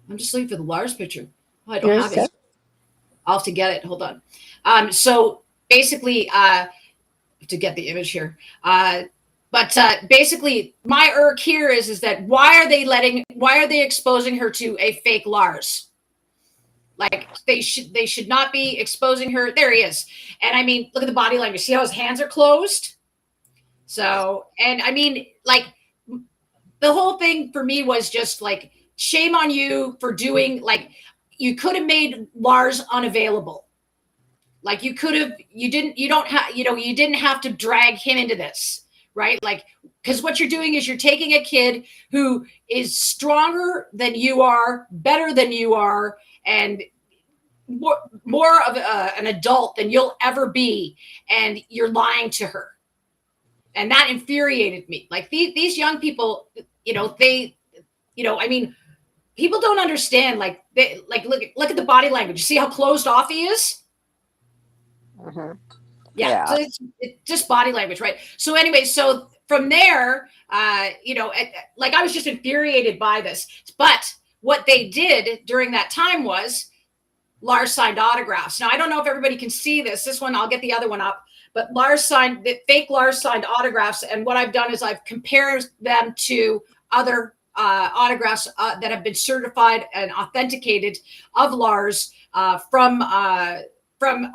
I'm just looking for the Lars picture. Oh, I don't have it. I'll have to get it. Hold on. So basically, to get the image here. But basically, my irk here is that why are they exposing her to a fake Lars? They should not be exposing her. There he is. And look at the body language. See how his hands are closed? So, and the whole thing for me was just shame on you for doing, you could have made Lars unavailable. Like you didn't have to drag him into this, right? Like, because what you're doing is you're taking a kid who is stronger than you are, better than you are, and more of an adult than you'll ever be, and you're lying to her. And that infuriated me. Like these young people, I mean, people don't understand. Like look at the body language. You see how closed off he is? Mm-hmm. Yeah. So it's just body language, right? So anyway, so from there, like I was just infuriated by this. But what they did during that time was Lars signed autographs. Now, I don't know if everybody can see this. This one, I'll get the other one up. But Lars signed autographs. And what I've done is I've compared them to other autographs that have been certified and authenticated of Lars from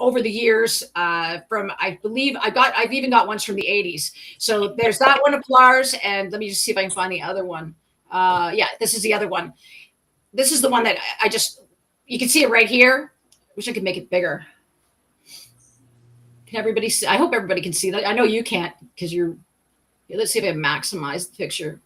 over the years. I believe I've even got ones from the 80s. So there's that one of Lars. And let me just see if I can find the other one. Yeah, this is the other one. This is the one that you can see it right here. Wish I could make it bigger. Can everybody see? I hope everybody can see that. I know you can't because let's see if I maximize the picture.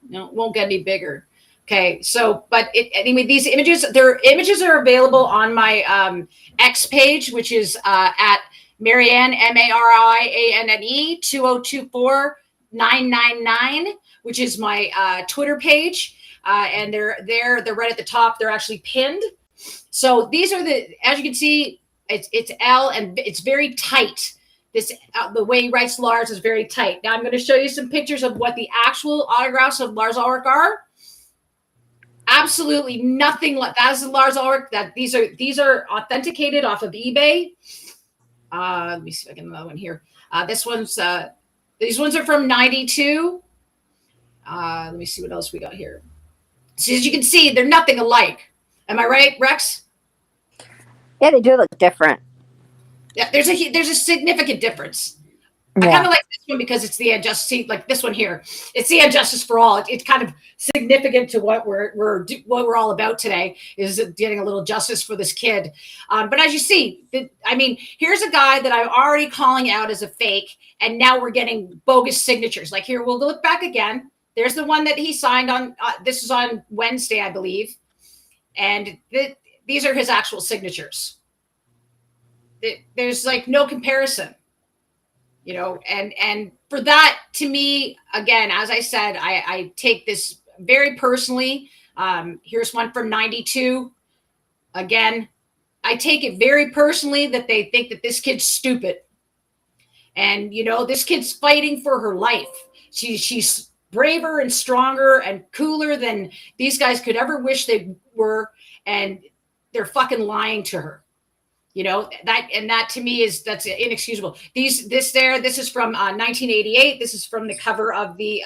No, it won't get any bigger. Okay, so, but anyway, these images, their images are available on my X page, which is at Marianne, Marianne 2024999, which is my Twitter page. And they're right at the top. They're actually pinned. So these are as you can see, it's L and it's very tight. The way he writes Lars is very tight. Now I'm going to show you some pictures of what the actual autographs of Lars Ulrich are. Absolutely nothing like that is Lars Ulrich. These are authenticated off of eBay. Let me see if I can get another one here. These ones are from '92. Let me see what else we got here. So as you can see, they're nothing alike. Am I right, Rex? Yeah, they do look different. Yeah, there's a significant difference. Yeah. I kind of like this one because it's the injustice. See, like this one here, it's the injustice for all. It's kind of significant to what we're all about today is getting a little justice for this kid. But as you see, here's a guy that I'm already calling out as a fake, and now we're getting bogus signatures. Like here, we'll look back again. There's the one that he signed on. This is on Wednesday, I believe, and these are his actual signatures. There's like no comparison. And for that, to me, again, as I said, I take this very personally. Here's one from '92. Again, I take it very personally that they think that this kid's stupid. And, this kid's fighting for her life. She's braver and stronger and cooler than these guys could ever wish they were. And they're fucking lying to her. That to me that's inexcusable. This is from 1988. This is from the cover of the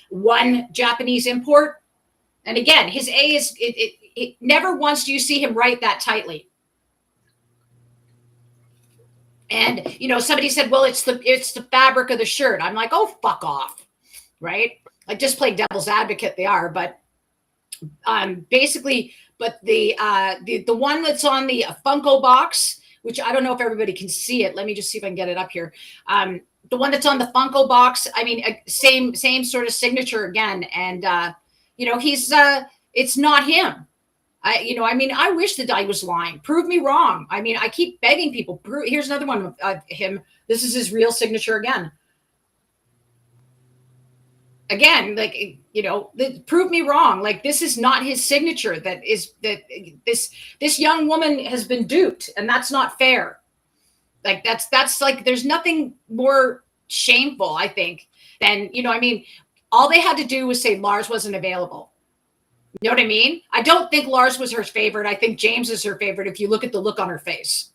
One Japanese Import. And again, his A is it never once do you see him write that tightly. And somebody said, well, it's the fabric of the shirt. I'm like, oh, fuck off, right? Like just play devil's advocate. They are, but basically. But the one that's on the Funko box, which I don't know if everybody can see it. Let me just see if I can get it up here. The one that's on the Funko box, same sort of signature again. And, it's not him. I wish the guy was lying. Prove me wrong. I keep begging people. Here's another one of him. This is his real signature again. Again, prove me wrong. Like this is not his signature. This young woman has been duped, and that's not fair. Like that's like there's nothing more shameful, I think, than all they had to do was say Lars wasn't available. You know what I mean? I don't think Lars was her favorite. I think James is her favorite. If you look at the look on her face.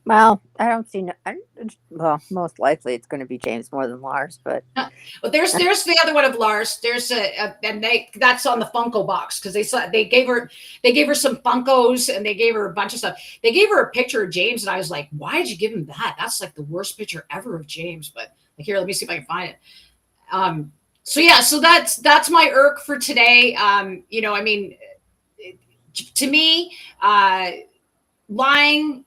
Well, I don't see. Well, most likely it's going to be James more than Lars, but. Well, there's the other one of Lars. There's that's on the Funko box because they gave her some Funkos and they gave her a bunch of stuff. They gave her a picture of James and I was like, why did you give him that? That's like the worst picture ever of James. But here, let me see if I can find it. So that's my irk for today. To me, lying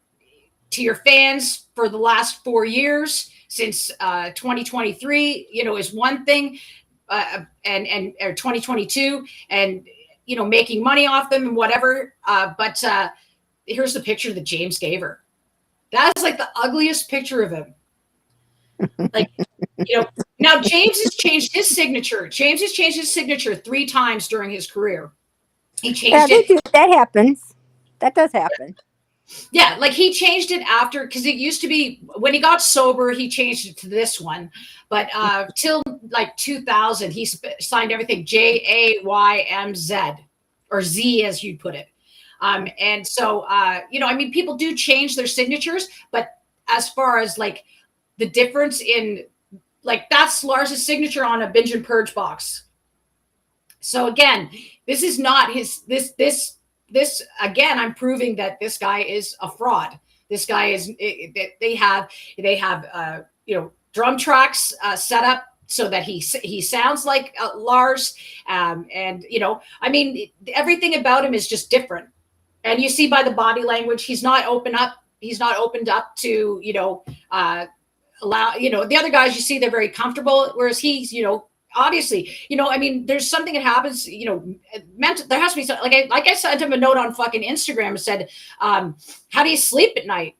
to your fans for the last 4 years since 2023, is one thing, and or 2022, and making money off them and whatever. But here's the picture that James gave her. That is like the ugliest picture of him. Like, now James has changed his signature. James has changed his signature 3 times during his career. He changed it. That happens. That does happen. Yeah, like he changed it after, because it used to be when he got sober, he changed it to this one. But till like 2000, he signed everything JAYMZ, or Z as you'd put it. And so, people do change their signatures, but as far as like the difference in, like, that's Lars's signature on a Binge and Purge box. So again, this is not his, this again, I'm proving that this guy is a fraud. This guy is, they have drum tracks set up so that he sounds like Lars. Everything about him is just different. And you see by the body language, he's not opened up to, allow, the other guys you see, they're very comfortable, whereas he's, obviously, there's something that happens, there has to be something, like I sent him a note on fucking Instagram and said, how do you sleep at night?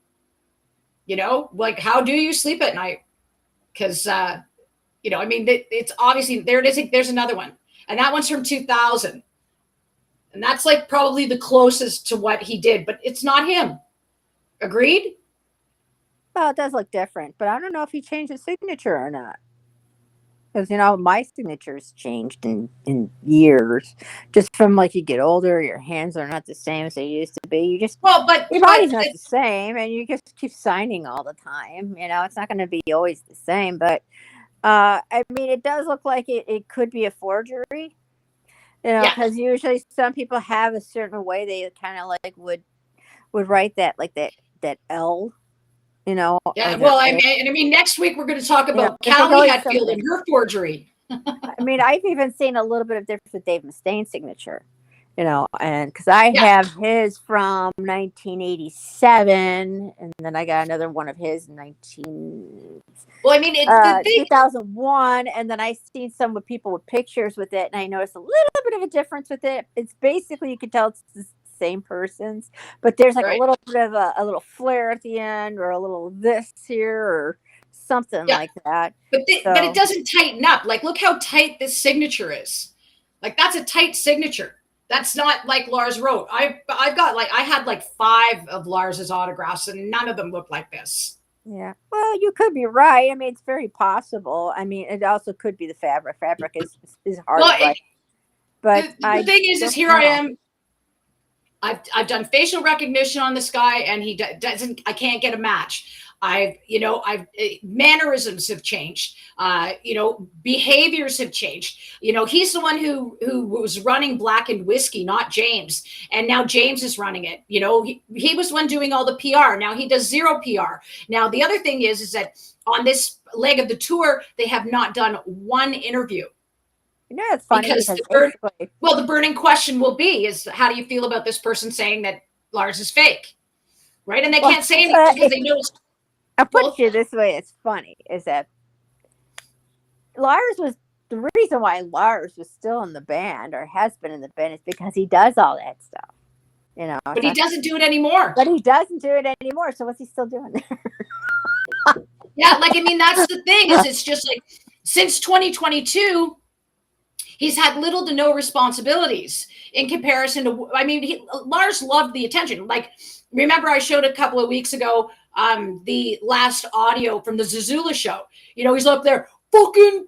Like, how do you sleep at night? Because, it's obviously, there it is. There's another one. And that one's from 2000. And that's like probably the closest to what he did, but it's not him. Agreed? Well, it does look different, but I don't know if he changed his signature or not. Because, my signature's changed in years. Just from, like, you get older, your hands are not the same as they used to be. Your body's not the same, and you just keep signing all the time. It's not going to be always the same. But, it does look like it could be a forgery. Because usually some people have a certain way they kind of like would write that, like that L. Yeah, well, next week we're going to talk about Callie Hetfield and her forgery. I've even seen a little bit of difference with Dave Mustaine's signature, and because I have his from 1987, and then I got another one of his in 2001, and then I seen some with people with pictures with it, and I noticed a little bit of a difference with it. It's basically, you can tell it's the same person's, but there's like a little bit of a little flare at the end, or a little this here, or something like that. But it doesn't tighten up. Like, look how tight this signature is. Like, that's a tight signature. That's not like Lars wrote. I've got I had like 5 of Lars's autographs, and none of them look like this. Yeah. Well, you could be right. It's very possible. It also could be the fabric. Fabric is hard to write. But the thing is here I am. I've done facial recognition on this guy, and he doesn't. I can't get a match. Mannerisms have changed. Behaviors have changed. He's the one who was running Blackened Whiskey, not James. And now James is running it. He was the one doing all the PR. Now he does 0 PR. Now, the other thing is that on this leg of the tour, they have not done 1 interview. It's funny because the burning question will be is, how do you feel about this person saying that Lars is fake? Right. And they can't say anything because they know it's. I'll put it this way. It's funny is that the reason why Lars was still in the band, or has been in the band, is because he does all that stuff, but he doesn't do it anymore. So what's he still doing there? Yeah. That's the thing is, it's just like, since 2022, he's had little to no responsibilities in comparison to, Lars loved the attention. Like, remember I showed a couple of weeks ago, the last audio from the Zazula show. He's up there, fucking,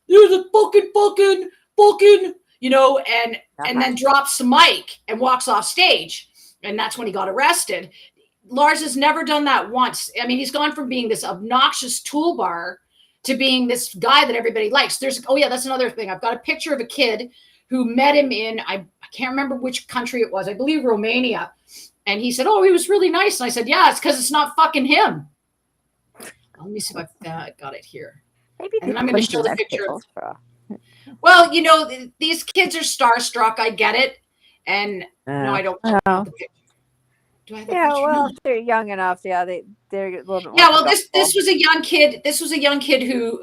there's a fucking, and then drops the mic and walks off stage. And that's when he got arrested. Lars has never done that once. He's gone from being this obnoxious toolbar to being this guy that everybody likes. That's another thing. I've got a picture of a kid who met him in, I can't remember which country it was. I believe Romania. And he said, "Oh, he was really nice." And I said, "Yeah, it's because it's not fucking him." Let me see if I got it here. Maybe. And I'm going to show the picture. Well, these kids are starstruck. I get it. And no, I don't. Oh. Do I have the Yeah, picture? well, No. if they're young enough, yeah, they're a little bit more Yeah, well, this developable. was a young kid. This was a young kid who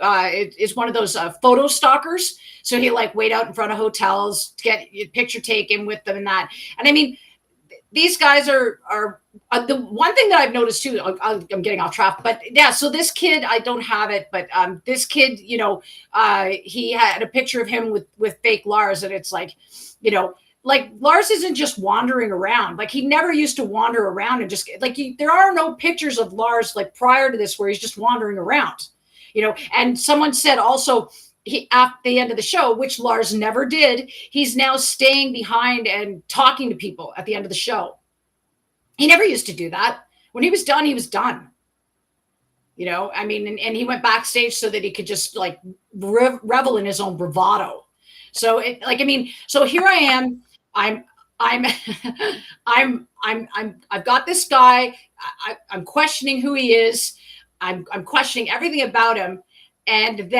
is one of those photo stalkers. So he like wait out in front of hotels to get a picture taken with them and that. And I mean, these guys are the one thing that I've noticed too. I'm getting off track, but yeah. So this kid, I don't have it, but this kid, he had a picture of him with fake Lars, and it's like, like Lars isn't just wandering around. Like he never used to wander around and just like there are no pictures of Lars like prior to this where he's just wandering around, And someone said also he at the end of the show, which Lars never did, he's now staying behind and talking to people at the end of the show. He never used to do that. When he was done, he was done. I mean, and he went backstage so that he could just like revel in his own bravado. So so here I am. I'm I've got this guy. I'm questioning who he is. I'm questioning everything about him. And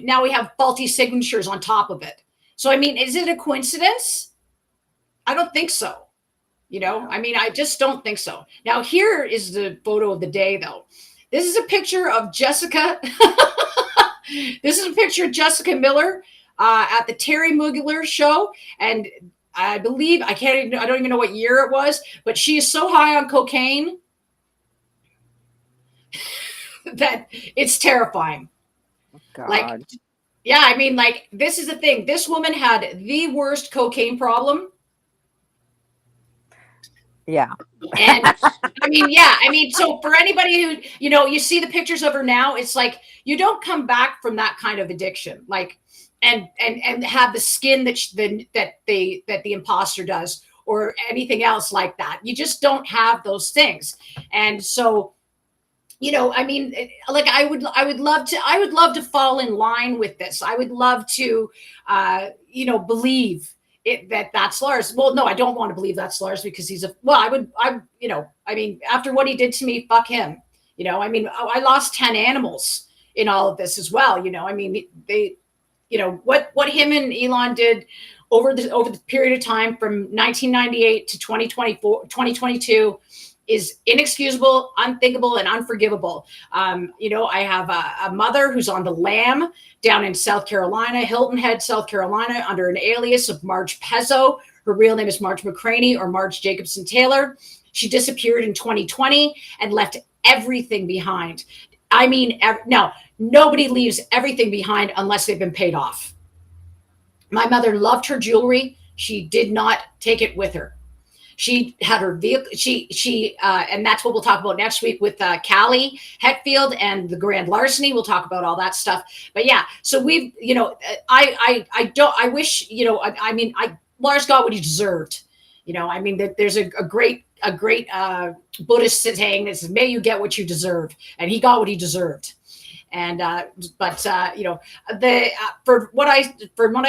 now we have faulty signatures on top of it. So, I mean, is it a coincidence? I don't think so. I mean, I just don't think so. Now, here is the photo of the day, though. This is a picture of Jessica. This is a picture of Jessica Miller at the Terry Mugler show. And I believe, I don't even know what year it was, but she is so high on cocaine that it's terrifying. God. Like, yeah, I mean, like, this is the thing. This woman had the worst cocaine problem. Yeah. And I mean, yeah, I mean, so for anybody who, you see the pictures of her now, it's like you don't come back from that kind of addiction, like, and have the skin that the imposter does or anything else like that. You just don't have those things. And so, I mean, like I would love to fall in line with this. I would love to, believe that's Lars. Well, no, I don't want to believe that's Lars because I mean, after what he did to me, fuck him. I mean, I lost 10 animals in all of this as well. I mean, they, what him and Elon did over the period of time from 1998 to 2022 is inexcusable, unthinkable, and unforgivable. I have a mother who's on the lam down in South Carolina, Hilton Head, South Carolina, under an alias of Marge Pezzo. Her real name is Marge McCraney or Marge Jacobson Taylor. She disappeared in 2020 and left everything behind. I mean, now, nobody leaves everything behind unless they've been paid off. My mother loved her jewelry. She did not take it with her. She had her vehicle. And that's what we'll talk about next week with Callie Hetfield and the grand larceny. We'll talk about all that stuff. But yeah, so we've, I wish, Lars got what he deserved. I mean, that there's a great Buddhist saying that says, "May you get what you deserve," and he got what he deserved. And from what I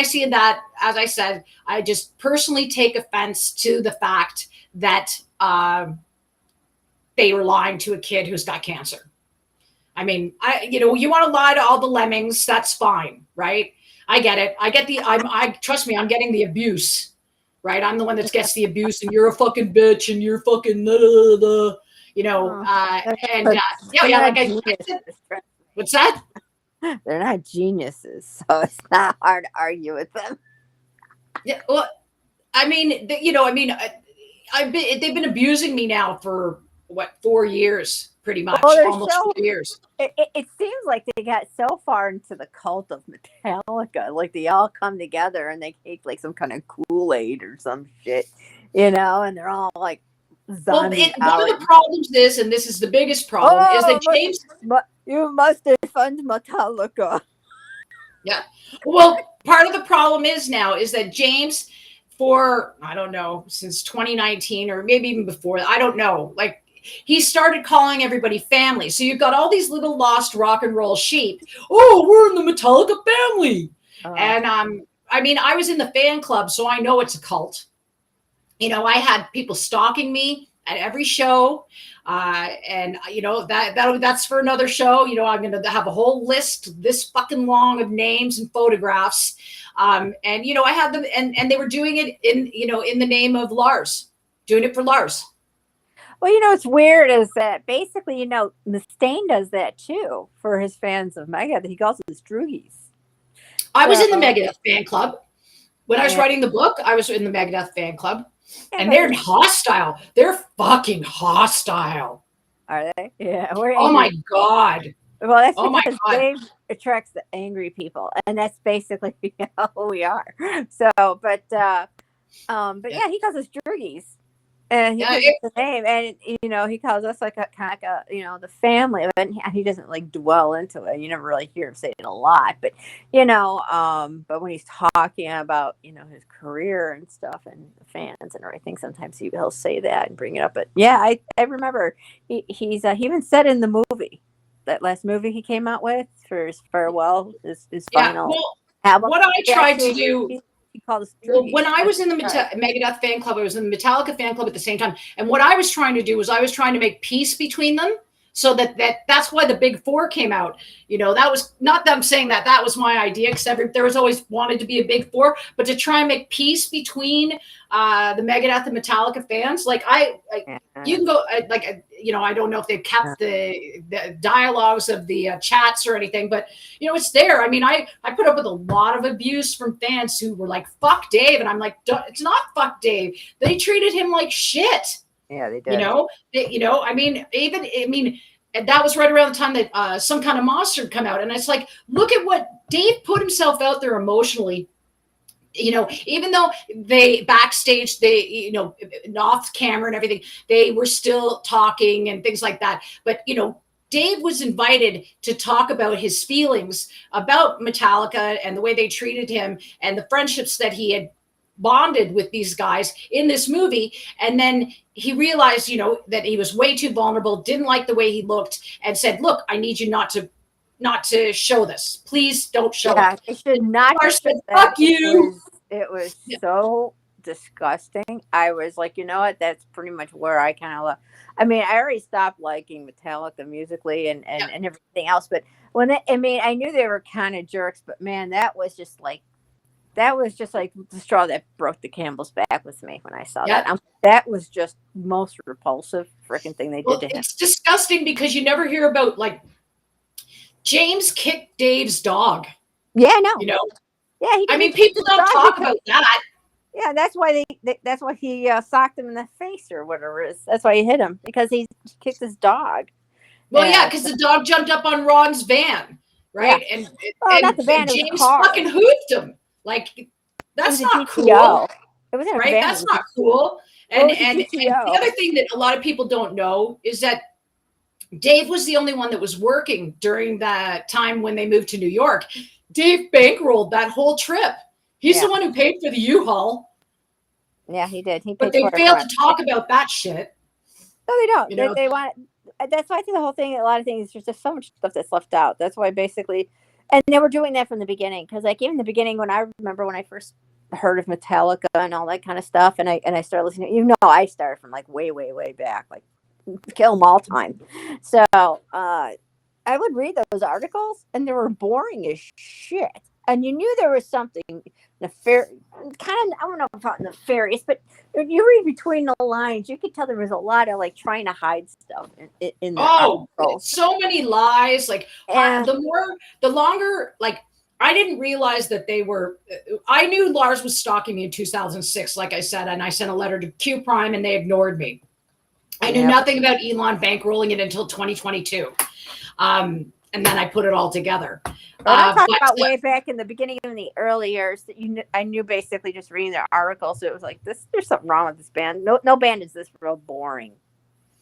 see in that, as I said, I just personally take offense to the fact that they were lying to a kid who's got cancer. I mean, you want to lie to all the lemmings, that's fine, right? I get it. Trust me, I'm getting the abuse, right? I'm the one that gets the abuse, and you're a fucking bitch, and you're fucking what's that? They're not geniuses, so it's not hard to argue with them. Yeah, well, I mean, they've been abusing me now for 4 years, pretty much, almost 4 years. It seems like they got so far into the cult of Metallica, like they all come together and they take like some kind of Kool-Aid or some shit, and they're all like. Well, one of the problems is, and this is the biggest problem, is that James. You must defend Metallica. Yeah. Well, part of the problem is that James, for, I don't know, since 2019 or maybe even before, I don't know, like he started calling everybody family. So you've got all these little lost rock and roll sheep. Oh, we're in the Metallica family. And I mean, I was in the fan club, so I know it's a cult. I had people stalking me at every show. And that's for another show. I'm going to have a whole list this fucking long of names and photographs. And I had them and they were doing it in the name of Lars, doing it for Lars. Well, what's weird is that basically, Mustaine does that too for his fans of Megadeth. He calls us droogies. I was in the So, Megadeth fan club. When I was yeah, writing the book, I was in the Megadeth fan club. yeah, And but they're hostile. They're fucking hostile. are they? Yeah, we're Oh angry. my God. Well, that's Oh my because God. Dave attracts the angry people, and that's basically how we are. So, but yeah, he calls us droogies. And he Yeah, gives us the name, and he calls us like a kind of like the family of it. And he doesn't like dwell into it. You never really hear him say it a lot, but but when he's talking about his career and stuff and the fans and everything, sometimes he'll say that and bring it up. But yeah, I remember he even said in the movie, that last movie he came out with for his farewell, his yeah. final Well, album. what I He tried to actually do, he called us well, droogies. when I was in the Right. Megadeth fan club, I was in the Metallica fan club at the same time. And what I was trying to do was I was trying to make peace between them. So that's why the big four came out. That was not them saying that was my idea, because there was always wanted to be a big four, but to try and make peace between the Megadeth and Metallica fans. Like you can go I don't know if they've kept the dialogues of the chats or anything, but it's there. I mean, I put up with a lot of abuse from fans who were like, "Fuck Dave," and I'm like, "It's not fuck Dave. They treated him like shit." Yeah, they did. And that was right around the time that Some Kind of Monster had come out, and it's like, look at what Dave put himself out there emotionally. Even though they backstage, off camera and everything, they were still talking and things like that. But Dave was invited to talk about his feelings about Metallica and the way they treated him and the friendships that he had bonded with these guys in this movie. And then he realized, that he was way too vulnerable, didn't like the way he looked, and said, "Look, I need you not to show this. Please don't show it." It should not have Lars said, said "Fuck that. you." It was so disgusting. I was like, you know what? That's pretty much where I kind of left. I mean, I already stopped liking Metallica musically and everything else. But I knew they were kind of jerks. But man, that was just like the straw that broke the camel's back with me when I saw that. That was just most repulsive freaking thing they did to him. It's disgusting because you never hear about, like, James kicked Dave's dog. Yeah, I know. Yeah, people don't talk about that. Yeah, that's why that's why he socked him in the face or whatever it is. That's why he hit him, because he kicked his dog. Well, yeah, because the dog jumped up on Ron's van, right? Yeah. And not the van, and it was a James car. fucking hoofed him. Like, that's not GTO. cool. It was in a right? van. That's not cool. And the GTO. other thing that a lot of people don't know is that Dave was the only one that was working during that time when they moved to New York. Dave bankrolled that whole trip. He's the one who paid for the U-Haul. Yeah, he did. But they failed to talk about that shit. No, they don't. They want. That's why I think the whole thing. A lot of things. There's just so much stuff that's left out. That's why basically, and they were doing that from the beginning. Because like even in the beginning, when I first heard of Metallica and all that kind of stuff, and I started listening. I started from like way back, like Kill 'Em All time. So I would read those articles, and they were boring as shit. And you knew there was something nefarious, kind of, I don't know about nefarious, but you read between the lines, you could tell there was a lot of like trying to hide stuff in the articles. So many lies. Like the longer, like, I didn't realize that they were, I knew Lars was stalking me in 2006, like I said, and I sent a letter to Q Prime and they ignored me. I knew nothing about Elon bankrolling it until 2022. And then I put it all together. I'm talking about way back in the beginning in the early years that I knew basically just reading their articles. So it was like there's something wrong with this band. No band is this real boring.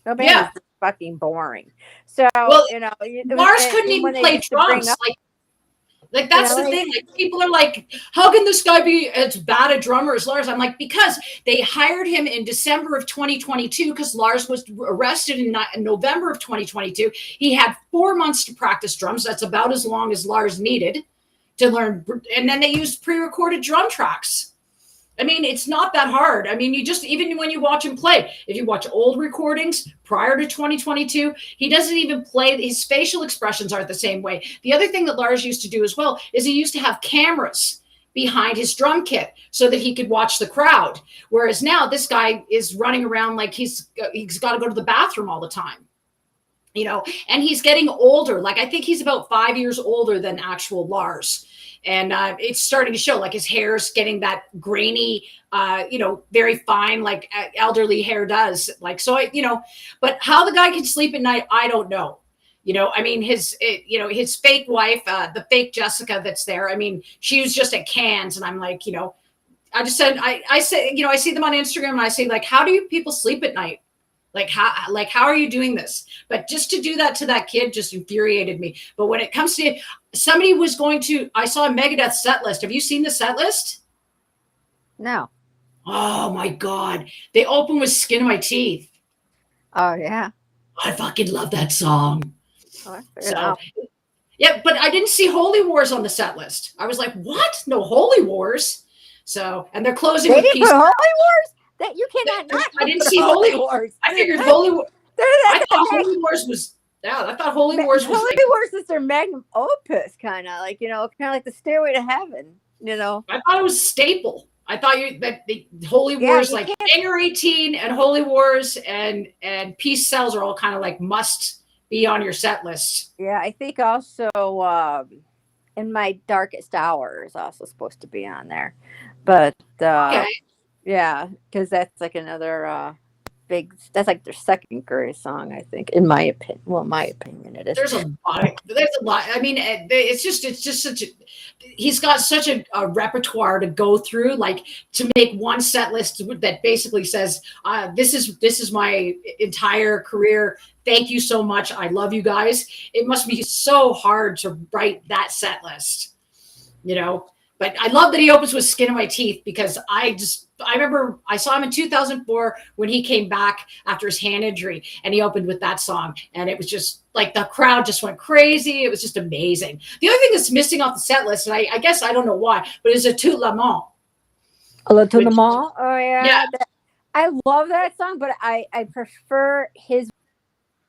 No band is this fucking boring. So Lars couldn't even play drums. Like that's the thing. Like people are like, how can this guy be as bad a drummer as Lars? I'm like, because they hired him in December of 2022 because Lars was arrested in November of 2022. He had 4 months to practice drums. That's about as long as Lars needed to learn. And then they used pre-recorded drum tracks. I mean, it's not that hard. I mean, even when you watch him play, if you watch old recordings prior to 2022, he doesn't even play. His facial expressions aren't the same way. The other thing that Lars used to do as well is he used to have cameras behind his drum kit so that he could watch the crowd. Whereas now this guy is running around like he's got to go to the bathroom all the time, you know, and he's getting older. Like, I think he's about 5 years older than actual Lars. And it's starting to show, like his hair's getting that grainy, you know, very fine, like elderly hair does. Like, so I, you know, but how the guy can sleep at night, I don't know. You know, I mean, you know, his fake wife, the fake Jessica that's there. I mean, she was just at Cannes, and I'm like, you know, I just said, I said, you know, I see them on Instagram, and I say, like, how do you people sleep at night? Like, how are you doing this? But just to do that to that kid just infuriated me. But when it comes to it, somebody was going to, I saw a Megadeth set list. Have you seen the set list? No. Oh my God. They open with Skin of My Teeth. Oh yeah. I fucking love that song. Oh, So, yeah, but I didn't see Holy Wars on the set list. I was like, what? No Holy Wars. So, and they're closing they with didn't Peace. put Holy Wars? That you cannot not. I didn't put see Holy Wars. I figured Holy Wars. I thought Holy Holy Wars was, yeah, I thought Holy Wars was Holy like, Wars is their magnum opus, kind of like, you know, kind of like the Stairway to Heaven, you know. I thought it was staple. I thought that the Holy Yeah, Wars, you like can't- Hangar 18 and Holy Wars and Peace Cells are all kind of like must be on your set list. Yeah, I think also In My Darkest Hour is also supposed to be on there, but Okay. yeah, because that's like another big. That's like their second greatest song, I think, in my opinion. Well, in my opinion, it is. There's a lot. I mean, it's just such a, he's got such a repertoire to go through, like to make one set list that basically says, this is my entire career. Thank you so much. I love you guys. It must be so hard to write that set list, you know? But I love that he opens with Skin of My Teeth, because I remember I saw him in 2004 when he came back after his hand injury, and he opened with that song. And it was just like the crowd just went crazy. It was just amazing. The other thing that's missing off the set list, and I guess I don't know why, but is a Tout Le Monde. Le Tout Le Monde. Oh yeah. Yeah. I love that song, but I prefer his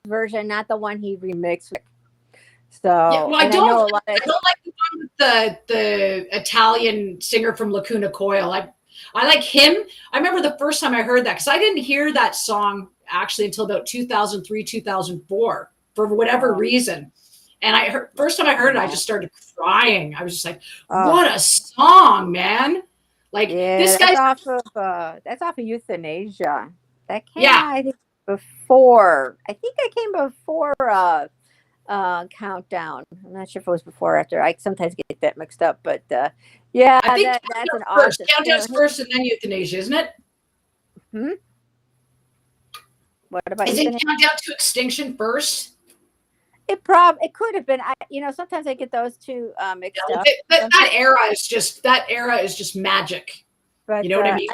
version, not the one he remixed with. So Yeah, well, I and don't know a lot of- like the one with the Italian singer from Lacuna Coil. I like him. I remember the first time I heard that, because I didn't hear that song actually until about 2003, 2004 for whatever reason. And first time I heard it, I just started crying. I was just like, what a song, man. Like, yeah, this guy's that's off of Euthanasia. That came Yeah. out, I think, before. I think that came before Countdown. I'm not sure if it was before or after. I sometimes get that mixed up, but yeah, I think that's Countdown's an first. awesome. Countdown's first and then Euthanasia, isn't it? What about Isn't Euthanasia? Countdown to Extinction first? It could have been. Sometimes I get those two mixed up. That era is just magic. But You know what I mean?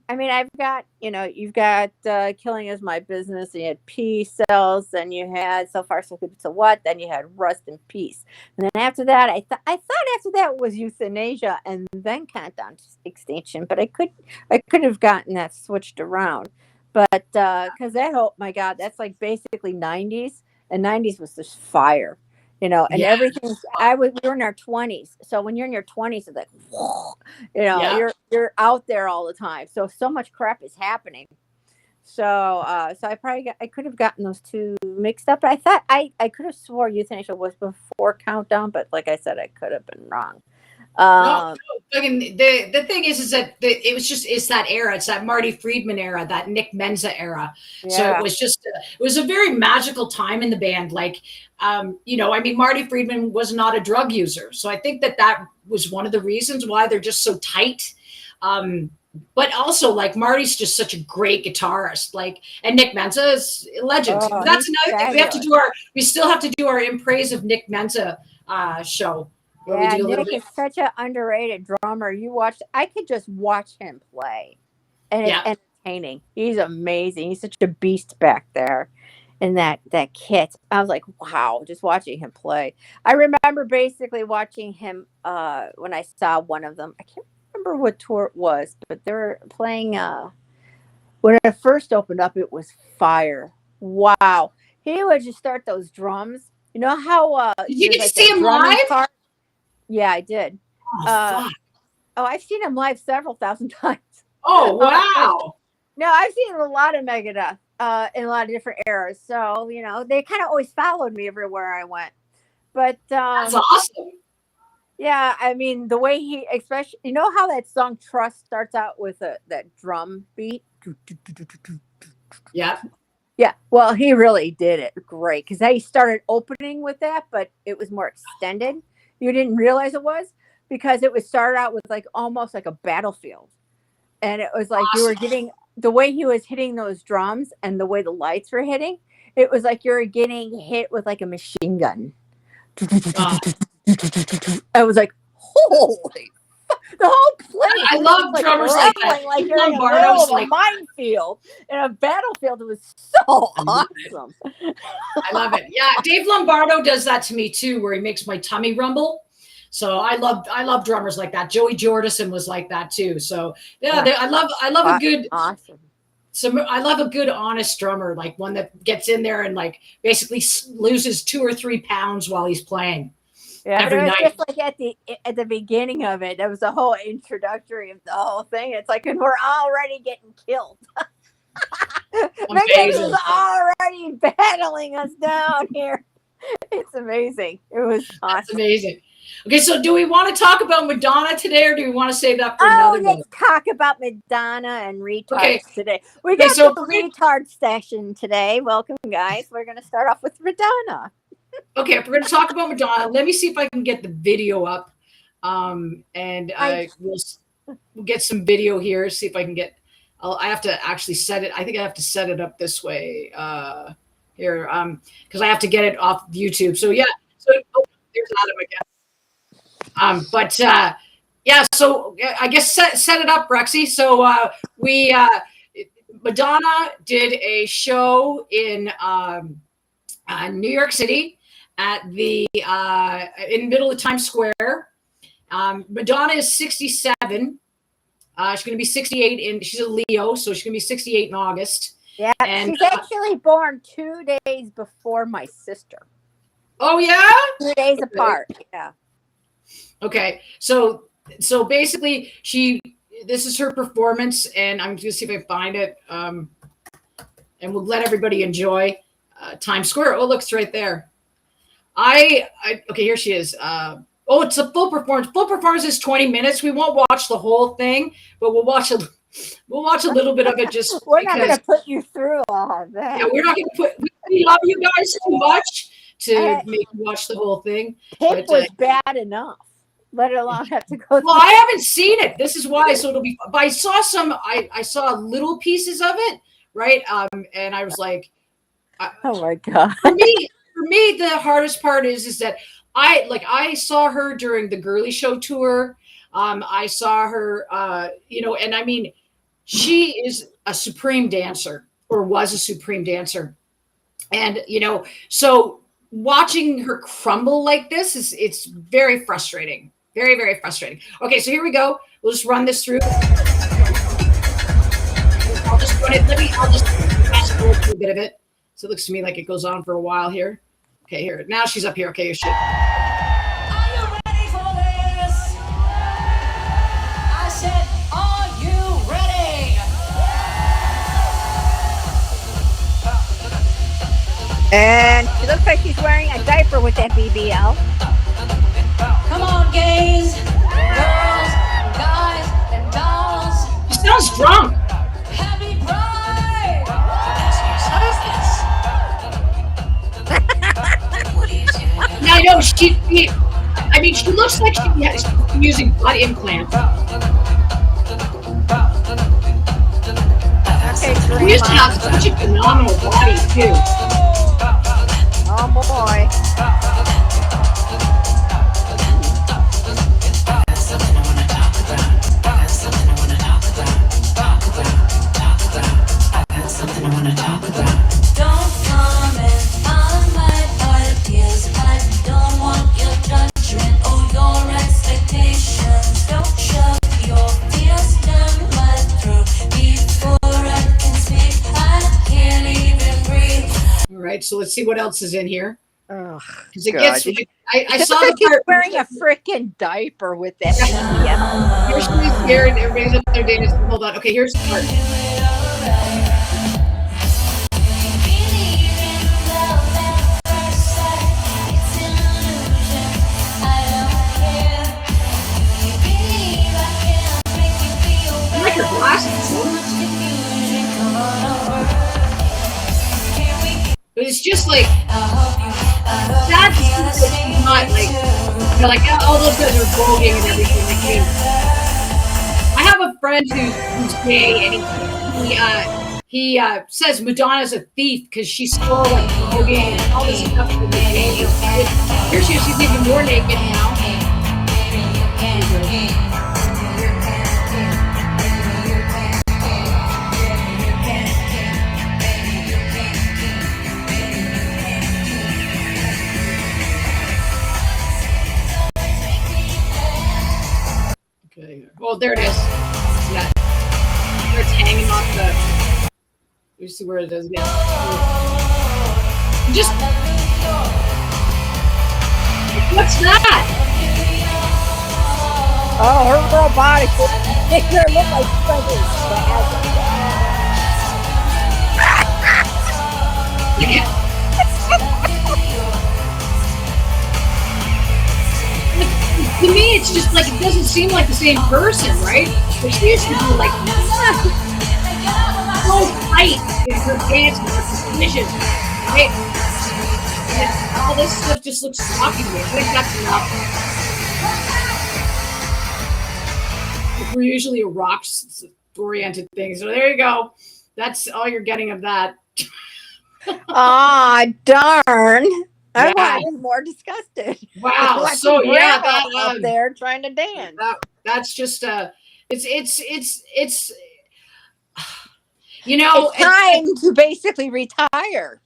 I mean, I've got, you've got Killing Is My Business, and you had Peace Cells, and you had So Far So Good So What, then you had Rust in Peace. And then after that, I thought after that was Euthanasia, and then Countdown to Extinction. But I could have gotten that switched around. But because my God, that's like basically 90s, and 90s was just fire. And Yeah. everything. We were in our 20s, so when you're in your 20s, it's like, whoa, Yeah. you're out there all the time. So much crap is happening. So I could have gotten those two mixed up. But I thought I could have swore Euthanasia was before Countdown, but like I said, I could have been wrong. No, the thing is that it's that era. It's that Marty Friedman era, that Nick Menza era. Yeah. So it was a very magical time in the band. Like, I mean, Marty Friedman was not a drug user. So I think that was one of the reasons why they're just so tight. But also, like, Marty's just such a great guitarist. Like, and Nick Menza is a legend. Oh, That's he's another thing. We still have to do our in praise of Nick Menza show. Yeah, Nick is such an underrated drummer. I could just watch him play, and it's entertaining. He's amazing. He's such a beast back there in that kit. I was like, wow, just watching him play. I remember basically watching him when I saw one of them. I can't remember what tour it was, but they were playing. When it first opened up, it was fire. Wow, he would just start those drums. You know how Did you get to like see him drumming live? part? Yeah, I did. Oh, fuck. Oh, I've seen him live several thousand times. Oh, wow. No, I've seen a lot of Megadeth in a lot of different eras. So, they kind of always followed me everywhere I went. But That's awesome. yeah, I mean, the way he, especially, how that song Trust starts out with that drum beat? Yeah. Yeah, well, he really did it great because he started opening with that, but it was more extended. You didn't realize it was because it was started out with like almost like a battlefield. And it was like you were getting the way he was hitting those drums and the way the lights were hitting, it was like you were getting hit with like a machine gun. I was like, holy, the whole place. I love drummers like that. Like you're in the middle of a minefield in a battlefield. It was so awesome. I love it. Yeah, Dave Lombardo does that to me too, where he makes my tummy rumble. So I love drummers like that. Joey Jordison was like that too. So yeah, I love a good awesome. So I love a good honest drummer, like one that gets in there and like basically loses 2 or 3 pounds while he's playing. Yeah, every it was night. just like at the beginning of it, there was a whole introductory of the whole thing. It's like, and we're already getting killed. Megadeth is already battling us down here. It's amazing. It was awesome. That's amazing. Okay, so do we want to talk about Madonna today, or do we want to save that for another one? Let's talk about Madonna and retards today. We got the retard session today. Welcome, guys. We're going to start off with Madonna. Okay, if we're going to talk about Madonna, let me see if I can get the video up, and we'll get some video here. See if I can get. I have to actually set it. I think I have to set it up this way here, because I have to get it off YouTube. So yeah, there's Adam again. So I guess set it up, Rexi. So Madonna did a show in New York City at the in middle of Times Square. Madonna is 67. She's going to be 68 she's a Leo, so she's going to be 68 in August. Yeah, and she's actually born 2 days before my sister. Oh yeah, 2 days apart. Yeah. Okay, so basically, this is her performance, and I'm going to see if I can find it, and we'll let everybody enjoy Times Square. Oh, look, it's right there. Okay, here she is. It's a full performance. Full performance is 20 minutes. We won't watch the whole thing, but we'll watch a little bit of it. Just we're not going to put you through all of that. Yeah, we're not going to put. We love you guys too much to make you watch the whole thing. It was bad enough. Let alone have to go. Well, I haven't seen it. This is why. So it'll be. But I saw I saw little pieces of it, right? And I was like, oh my god. For me, the hardest part is that I saw her during the Girly Show tour. I saw her, and I mean, she is a supreme dancer, or was a supreme dancer, and so watching her crumble like this it's very frustrating. Very, very frustrating. Okay, so here we go. We'll just run this through. I'll just run it. I'll just fast forward through a bit of it. So it looks to me like it goes on for a while here. Okay, here. Now she's up here. Okay, here she is. Are you ready for this? I said, are you ready? And she looks like she's wearing a diaper with that BBL. Come on, gays, girls, guys, and dolls. She sounds drunk. Happy Pride! What are you doing? Now, I know she looks like she's using butt implants. Okay, She used to have such a phenomenal body, too. Oh, boy. So let's see what else is in here. Oh, because it God. gets. I Just saw like the she's part wearing a freaking diaper with that. here she is here, and everybody's up there dancing. Hold on. Okay, here's the part. I like her glasses. But it's just like sad to see that she's not like all those guys are voguing and everything. Like, I mean, I have a friend who's gay, and he says Madonna's a thief because she stole like voguing and all this stuff from the gay. Here she is. She's even more naked now. Okay. Well, there it is. Yeah. There it's hanging off the. You see where it is again. Just. What's that? Oh, her robotic makes her look like feathers. To me, it's just like it doesn't seem like the same person, right? But she used to be like so tight in her dance and her positions, right? And all this stuff just looks shocking to me. I think that's enough. We're usually a rock-oriented thing, so there you go. That's all you're getting of that. Ah, darn. I Yeah. was more disgusted. Wow. Watching So yeah, grandma that up there trying to dance. that's just it's you know, It's time to basically retire.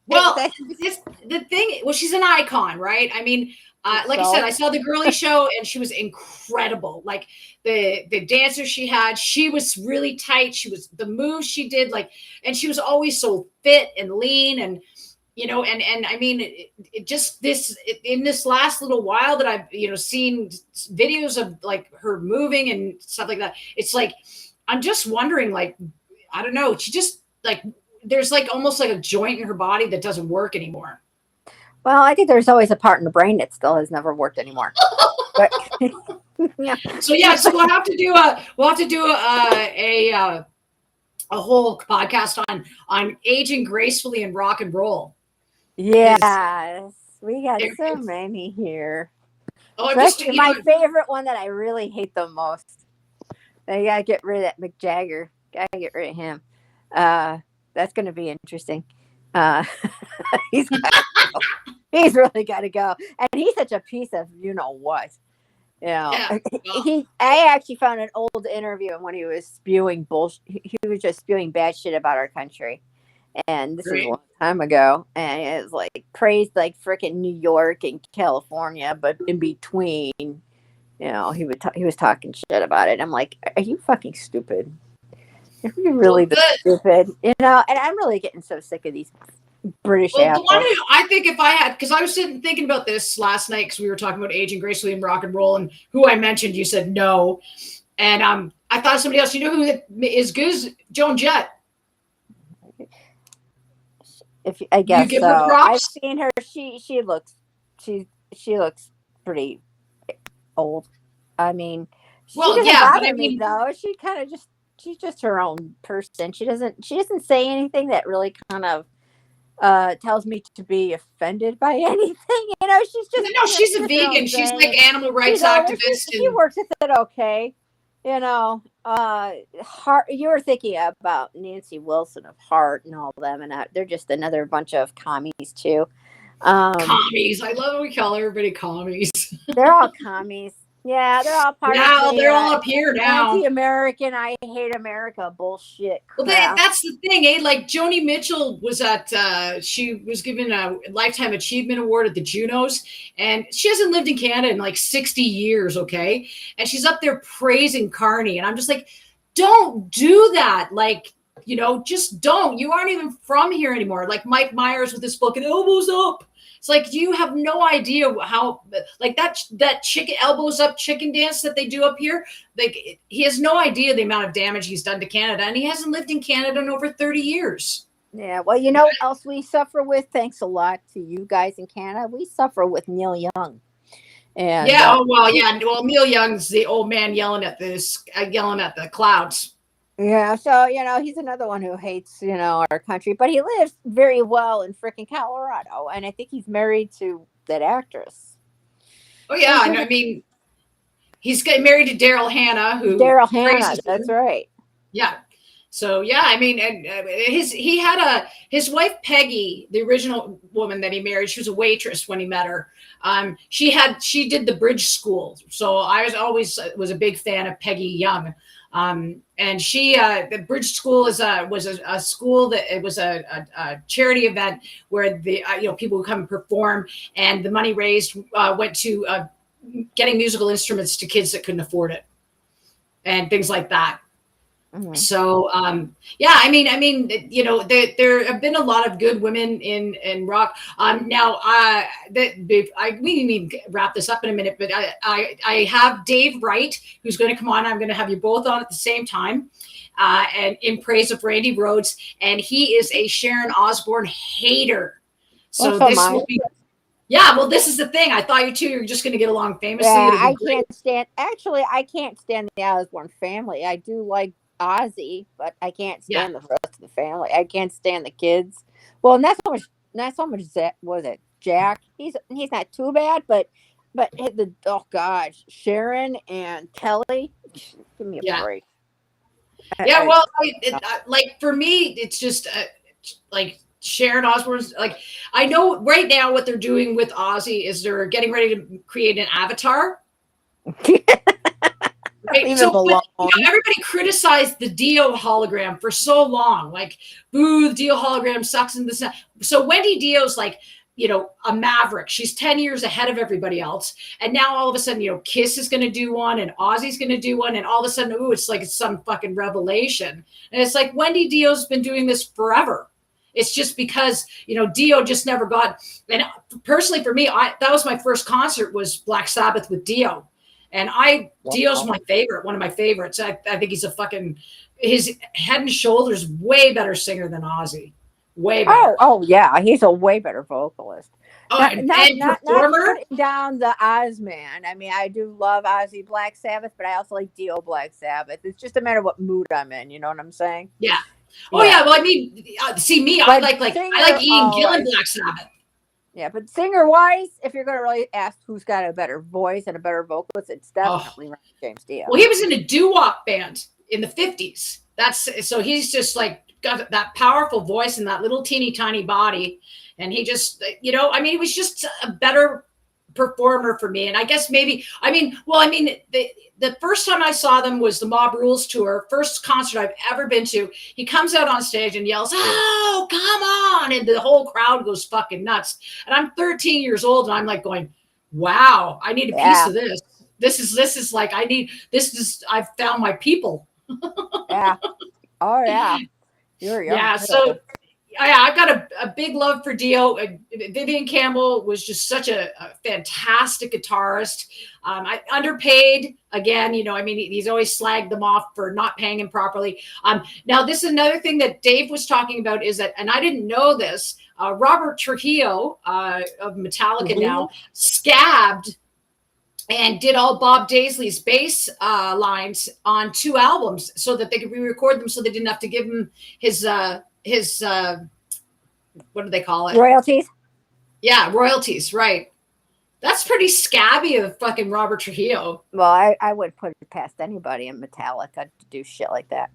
well, That's- the thing. Well, she's an icon, right? I mean, like I So? said, I saw the girly show, and she was incredible. Like the dancer she had, she was really tight. She was the moves she did, like, and she was always so fit and lean, and you know, and I mean, it just in this last little while that I've seen videos of like her moving and stuff like that. It's like I'm just wondering, like, I don't know, she just like there's like almost like a joint in her body that doesn't work anymore. Well, I think there's always a part in the brain that still has never worked anymore. But yeah. So yeah, so we'll have to do a whole podcast on aging gracefully in rock and roll. Yes, we got It- so it's- many here. Oh, just Especially my favorite one that I really hate the most. They gotta get rid of that McJagger. Gotta get rid of him. That's gonna be interesting. He's he's really gotta go. And he's such a piece of what. Yeah. I actually found an old interview when he was spewing bullshit. He was just spewing bad shit about our country. And this was a long time ago. And it was like praised like freaking New York and California, but in between, he was talking shit about it. I'm like, are you fucking stupid? Are you really this stupid? And I'm really getting so sick of these British assholes. The one who I think if I had, because I was sitting thinking about this last night because we were talking about aging gracefully in rock and roll, and who I mentioned, you said no, and I thought of somebody else. You know who is good as Joan Jett? I guess you give so. her props? I've seen her. She looks pretty old. I mean, she doesn't bother me though. She's just her own person. She doesn't say anything that really kind of tells me to be offended by anything. She's just she's a vegan. She's like animal rights activist. She works with it okay. Heart. You were thinking about Nancy Wilson of Heart and all them, and they're just another bunch of commies too. Commies. I love when we call everybody commies. They're all commies. Yeah, they're all part now of they're all up here now. Anti-American, I hate America bullshit. Well, that's the thing, eh? Like Joni Mitchell was she was given a Lifetime Achievement Award at the Junos, and she hasn't lived in Canada in like 60 years, okay? And she's up there praising Carney, and I'm just like, don't do that. Like, just don't. You aren't even from here anymore. Like Mike Myers with his book, and Elbows Up. It's like you have no idea how, like that chicken elbows up chicken dance that they do up here. Like he has no idea the amount of damage he's done to Canada, and he hasn't lived in Canada in over 30 years. Yeah, well, you know what else we suffer with? Thanks a lot to you guys in Canada. We suffer with Neil Young. And Yeah. Oh well. Yeah. Well, Neil Young's the old man yelling at yelling at the clouds. yeah, so he's another one who hates our country, but he lives very well in freaking Colorado, and I think he's married to that actress. Oh yeah. I mean, he's getting married to Daryl Hannah, who Daryl Hannah. praises That's him. right. Yeah. So yeah, I mean, and his wife Peggy, the original woman that he married. She was a waitress when he met her. She did the bridge school, so I was a big fan of Peggy Young. And she the bridge school was a school that it was a charity event where the people would come and perform, and the money raised went to getting musical instruments to kids that couldn't afford it, and things like that. Mhm. So yeah, I mean, there have been a lot of good women in rock. Now we need to wrap this up in a minute, but I have Dave Wright, who's going to come on. I'm going to have you both on at the same time, and in praise of Randy Rhoads, and he is a Sharon Osbourne hater. So Well, so this am I. will be. Yeah, well, this is the thing. I thought you two were just going to get along famously. Yeah, It'll be I great. can't stand. Actually, I can't stand the Osborne family. I do like Ozzy, but I can't stand the rest of the family. I can't stand the kids. Well, not so much. Was it Jack? He's not too bad, but oh gosh, Sharon and Kelly, give me a Yeah. break. Yeah, well, like for me, it's just like Sharon Osbourne's. Like I know right now what they're doing with Ozzy is they're getting ready to create an avatar. Right? Leave So him alone. everybody criticized the Dio hologram for so long. Like, boo, the Dio hologram sucks and this. And that. So Wendy Dio's like, a maverick. She's 10 years ahead of everybody else. And now all of a sudden, Kiss is going to do one and Ozzy's going to do one. And all of a sudden, it's like it's some fucking revelation. And it's like Wendy Dio's been doing this forever. It's just because, Dio just never got. And personally for me, that was my first concert was Black Sabbath with Dio. And Dio's my favorite, one of my favorites. I think he's his head and shoulders way better singer than Ozzy. Way better. Oh yeah, he's a way better vocalist. Not performer. Putting down the Oz man. I mean, I do love Ozzy Black Sabbath, but I also like Dio Black Sabbath. It's just a matter of what mood I'm in. You know what I'm saying? Yeah. Oh yeah. Well, I mean, see me. I like Ian Gillan Black Sabbath. Yeah, but singer-wise, if you're going to really ask who's got a better voice and a better vocalist, it's definitely James Dio. Well, he was in a doo-wop band in the 50s. So he's just like got that powerful voice and that little teeny tiny body. And he just, he was just a better performer for me. And I guess maybe, the first time I saw them was the Mob Rules tour, first concert I've ever been to. He comes out on stage and yells, "Oh, come on!" And the whole crowd goes fucking nuts. And I'm 13 years old, and I'm like going, "Wow, I need a piece of this. I've found my people." Yeah. Oh yeah. You're young. Yeah. So. I've got a big love for Dio. Vivian Campbell was just such a fantastic guitarist. Underpaid again. He's always slagged them off for not paying him properly. Now, this is another thing that Dave was talking about is that, and I didn't know this. Robert Trujillo of Metallica now scabbed and did all Bob Daisley's bass lines on 2 albums so that they could re-record them, so they didn't have to give him his what do they call it? Royalties? Yeah, royalties, right. That's pretty scabby of fucking Robert Trujillo. Well, I would put it past anybody in Metallica to do shit like that.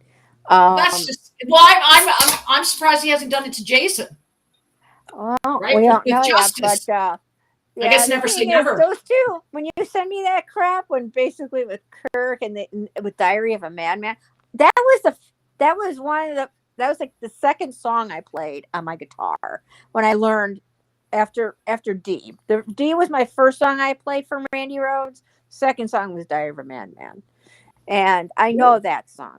That's just I'm surprised he hasn't done it to Jason. Well, right? We don't With know justice. yet, but I guess never say never. Those two, when you send me that crap, when basically with Kirk and with Diary of a Madman, that was like the second song I played on my guitar when I learned after D. The D was my first song I played from Randy Rhoads. Second song was Diary of a Madman. And I know that song.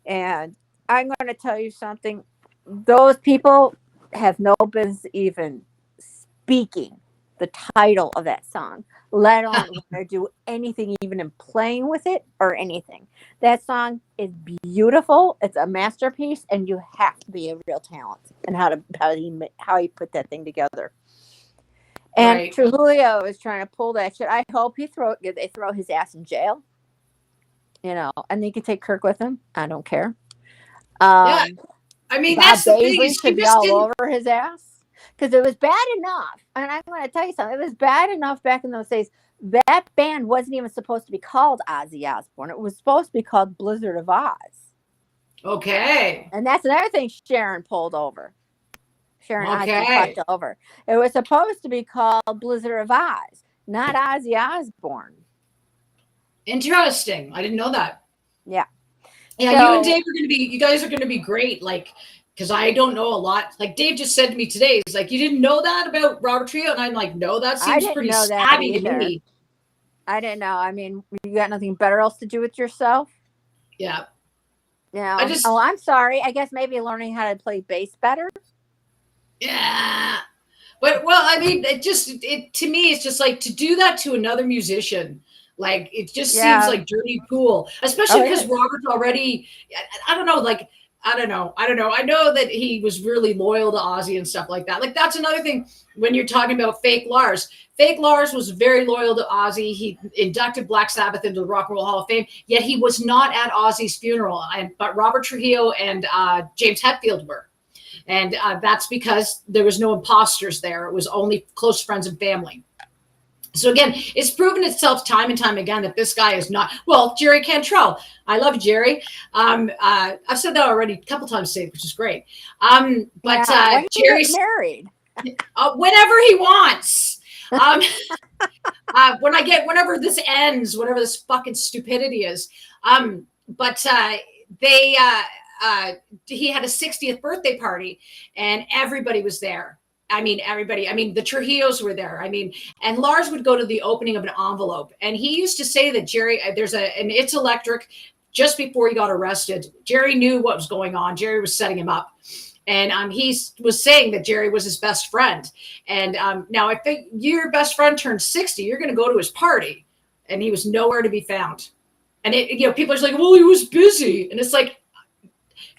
And I'm going to tell you something. Those people have no business even speaking the title of that song, let alone want to do anything, even in playing with it or anything. That song is beautiful. It's a masterpiece, and you have to be a real talent and how he put that thing together. And Right. Trujillo is trying to pull that shit. I hope they throw his ass in jail. And they can take Kirk with him. I don't care. Yeah. I mean, Bob that's the thing. Bailey Is should she be just all didn't. over his ass, because it was bad enough. And I'm going to tell you something. It was bad enough back in those days. That band wasn't even supposed to be called Ozzy Osbourne. It was supposed to be called Blizzard of Oz. Okay. And that's another thing Sharon pulled over. Sharon Osbourne Okay. fucked over. It was supposed to be called Blizzard of Oz, not Ozzy Osbourne. Interesting. I didn't know that. Yeah. Yeah, So- you and Dave are going to be. You guys are going to be great. Like, because I don't know a lot. Like Dave just said to me today, he's like, "You didn't know that about Robert Trio," and I'm like, "No, that I seems didn't pretty know that savvy to either. me." I didn't know. I mean, you got nothing better else to do with yourself? Yeah. Oh, I'm sorry. I guess maybe learning how to play bass better. Yeah. But well, I mean, it to me, it's just like to do that to another musician. Like it just seems like dirty pool, especially because Robert's already. I don't know. Like I don't know. I know that he was really loyal to Ozzy and stuff like that. Like that's another thing when you're talking about fake Lars. Fake Lars was very loyal to Ozzy. He inducted Black Sabbath into the Rock and Roll Hall of Fame. Yet he was not at Ozzy's funeral. But Robert Trujillo and James Hetfield were. And that's because there was no imposters there. It was only close friends and family. So again, it's proven itself time and time again that this guy is not. Well, Jerry Cantrell, I love Jerry. I've said that already a couple times today, which is great. But Jerry's married whenever he wants. Whenever this ends, whatever this fucking stupidity is. He had a 60th birthday party and everybody was there. I mean, everybody. I mean, the Trujillos were there. I mean, and Lars would go to the opening of an envelope. And he used to say that Jerry, there's an It's Electric just before he got arrested. Jerry knew what was going on. Jerry was setting him up. And he was saying that Jerry was his best friend. And now if your best friend turned 60, you're going to go to his party. And he was nowhere to be found. And people are like, well, he was busy. And it's like,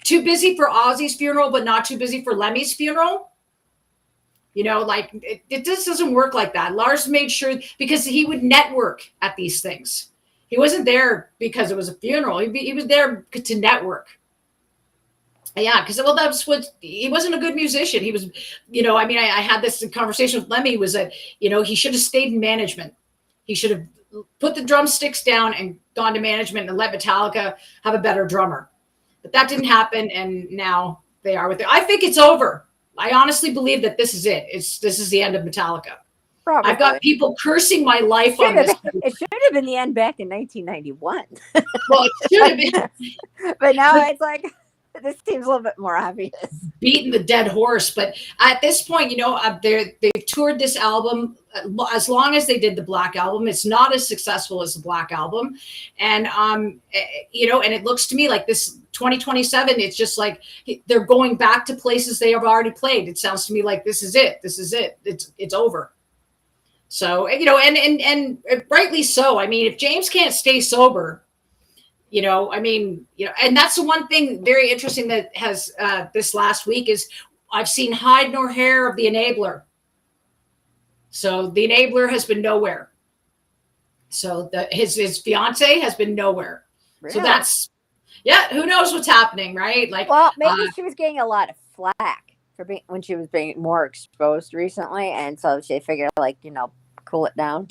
too busy for Ozzy's funeral, but not too busy for Lemmy's funeral. It just doesn't work like that. Lars made sure, because he would network at these things. He wasn't there because it was a funeral. He was there to network. Yeah, because that's what he wasn't a good musician. He was, I had this conversation with Lemmy, was that, he should have stayed in management. He should have put the drumsticks down and gone to management and let Metallica have a better drummer. But that didn't happen, and now they are with it. I think it's over. I honestly believe that this is it. This is the end of Metallica. Probably. I've got people cursing my life on this. It should have been the end back in 1991. Well, it should have been. But now it's like, this seems a little bit more obvious. Beating the dead horse. But at this point, they've toured this album as long as they did the Black Album. It's not as successful as the Black Album. And, and it looks to me like this 2027, it's just like they're going back to places they have already played. It sounds to me like this is it. This is it. It's over. So, and rightly so. I mean, if James can't stay sober, and that's the one thing very interesting that has this last week is I've seen hide nor hair of the Enabler. So the Enabler has been nowhere. So his fiance has been nowhere. Really? So that's, who knows what's happening, right? Like, well, maybe she was getting a lot of flack when she was being more exposed recently, and so she figured, cool it down.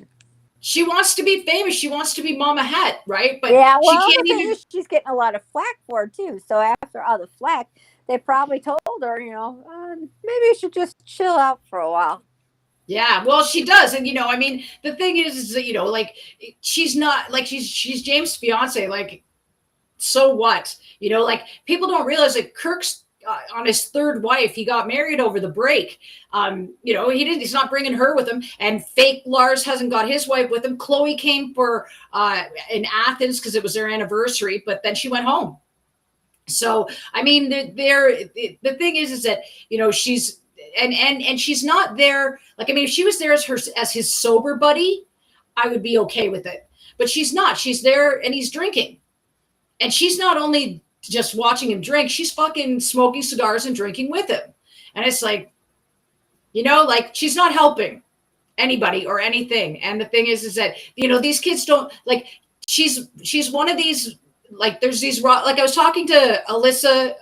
She wants to be famous. She wants to be Mama Het, right? But she's getting a lot of flack for it too. So after all the flack, they probably told her, maybe you should just chill out for a while. Yeah, well, she does, and the thing is that she's not she's James' fiance. Like, so what? People don't realize that Kirk's on his third wife. He got married over the break. He's not bringing her with him, and fake Lars hasn't got his wife with him. Chloe came for in Athens because it was their anniversary, but then she went home. So I mean, the thing is that she's, and she's not there. Like, I mean, if she was there as his sober buddy, I would be okay with it. But she's not. She's there and he's drinking. And she's not only just watching him drink, she's fucking smoking cigars and drinking with him. And it's like, you know, like, she's not helping anybody or anything. And the thing is that, you know, these kids don't, like, she's one of these, like, there's these, like, I was talking to Alicia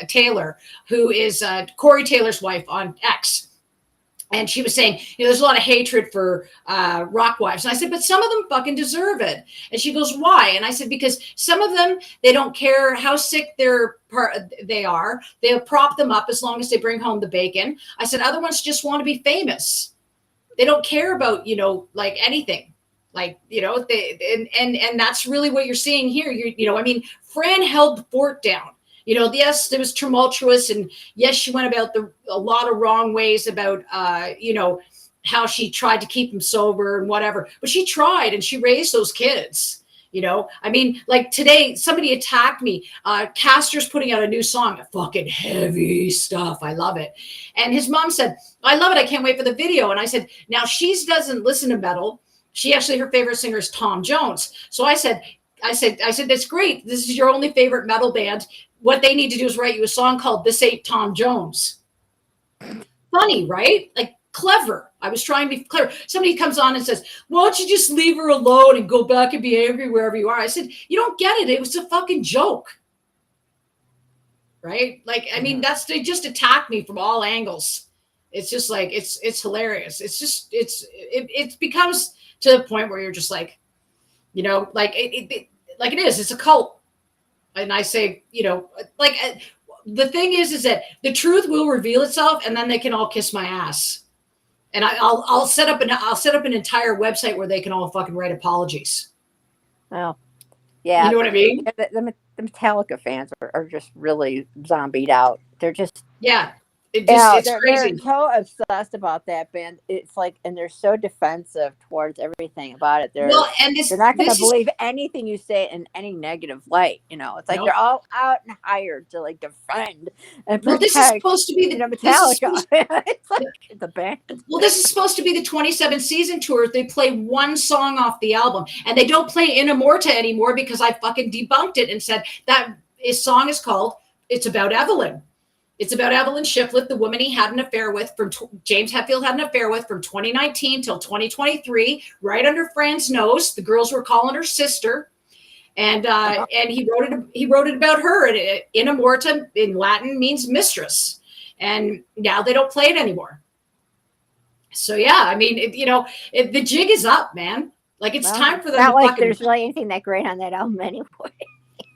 Taylor, who is Corey Taylor's wife on X. And she was saying, you know, there's a lot of hatred for rock wives. And I said, but some of them fucking deserve it. And she goes, why? And I said, because some of them, they don't care how sick they are. They'll prop them up as long as they bring home the bacon. I said, other ones just want to be famous. They don't care about, you know, like, anything. Like, you know, and that's really what you're seeing here. You know, I mean, Fran held the fort down. You know, yes, it was tumultuous, and yes, she went about a lot of wrong ways about, you know, how she tried to keep him sober and whatever. But she tried, and she raised those kids. You know, I mean, like, today somebody attacked me. Castor's putting out a new song, fucking heavy stuff. I love it. And his mom said, I love it. I can't wait for the video. And I said, now she doesn't listen to metal. She actually, her favorite singer is Tom Jones. So I said, that's great. This is your only favorite metal band. What they need to do is write you a song called This Ain't Tom Jones. Funny, right? Like, clever. I was trying to be clever. Somebody comes on and says, why don't you just leave her alone and go back and be angry wherever you are? I said, you don't get it. It was a fucking joke. Right? Like, I mean, they just attacked me from all angles. It's just like, it's hilarious. It's just, it becomes to the point where you're just like, you know, like like it is. It's a cult. And I say, you know, like, the thing is that the truth will reveal itself, and then they can all kiss my ass. And I'll set up an entire website where they can all fucking write apologies. Well, yeah. You know what I mean? The Metallica fans are just really zombied out. They're just, yeah. It's They're crazy. so obsessed about that band. It's like, and they're so defensive towards everything about it. They're not going to believe anything you say in any negative light. You know, it's like they're all out and hired to, like, defend and protect. Well, this is supposed to be the Metallica. It's like the band. Well, this is supposed to be the 27th season tour. They play one song off the album, and they don't play In Immorta anymore because I fucking debunked it and said that his song is called "It's About Evelyn." It's about Evelyn Shiflett, the woman he had an affair with James Hetfield had an affair with from 2019 till 2023, right under Fran's nose. The girls were calling her sister. And he wrote it about her. In Immorta in Latin means mistress. And now they don't play it anymore. So yeah, I mean, the jig is up, man. Like, it's time for them. Not like there's really anything that great on that album anyway.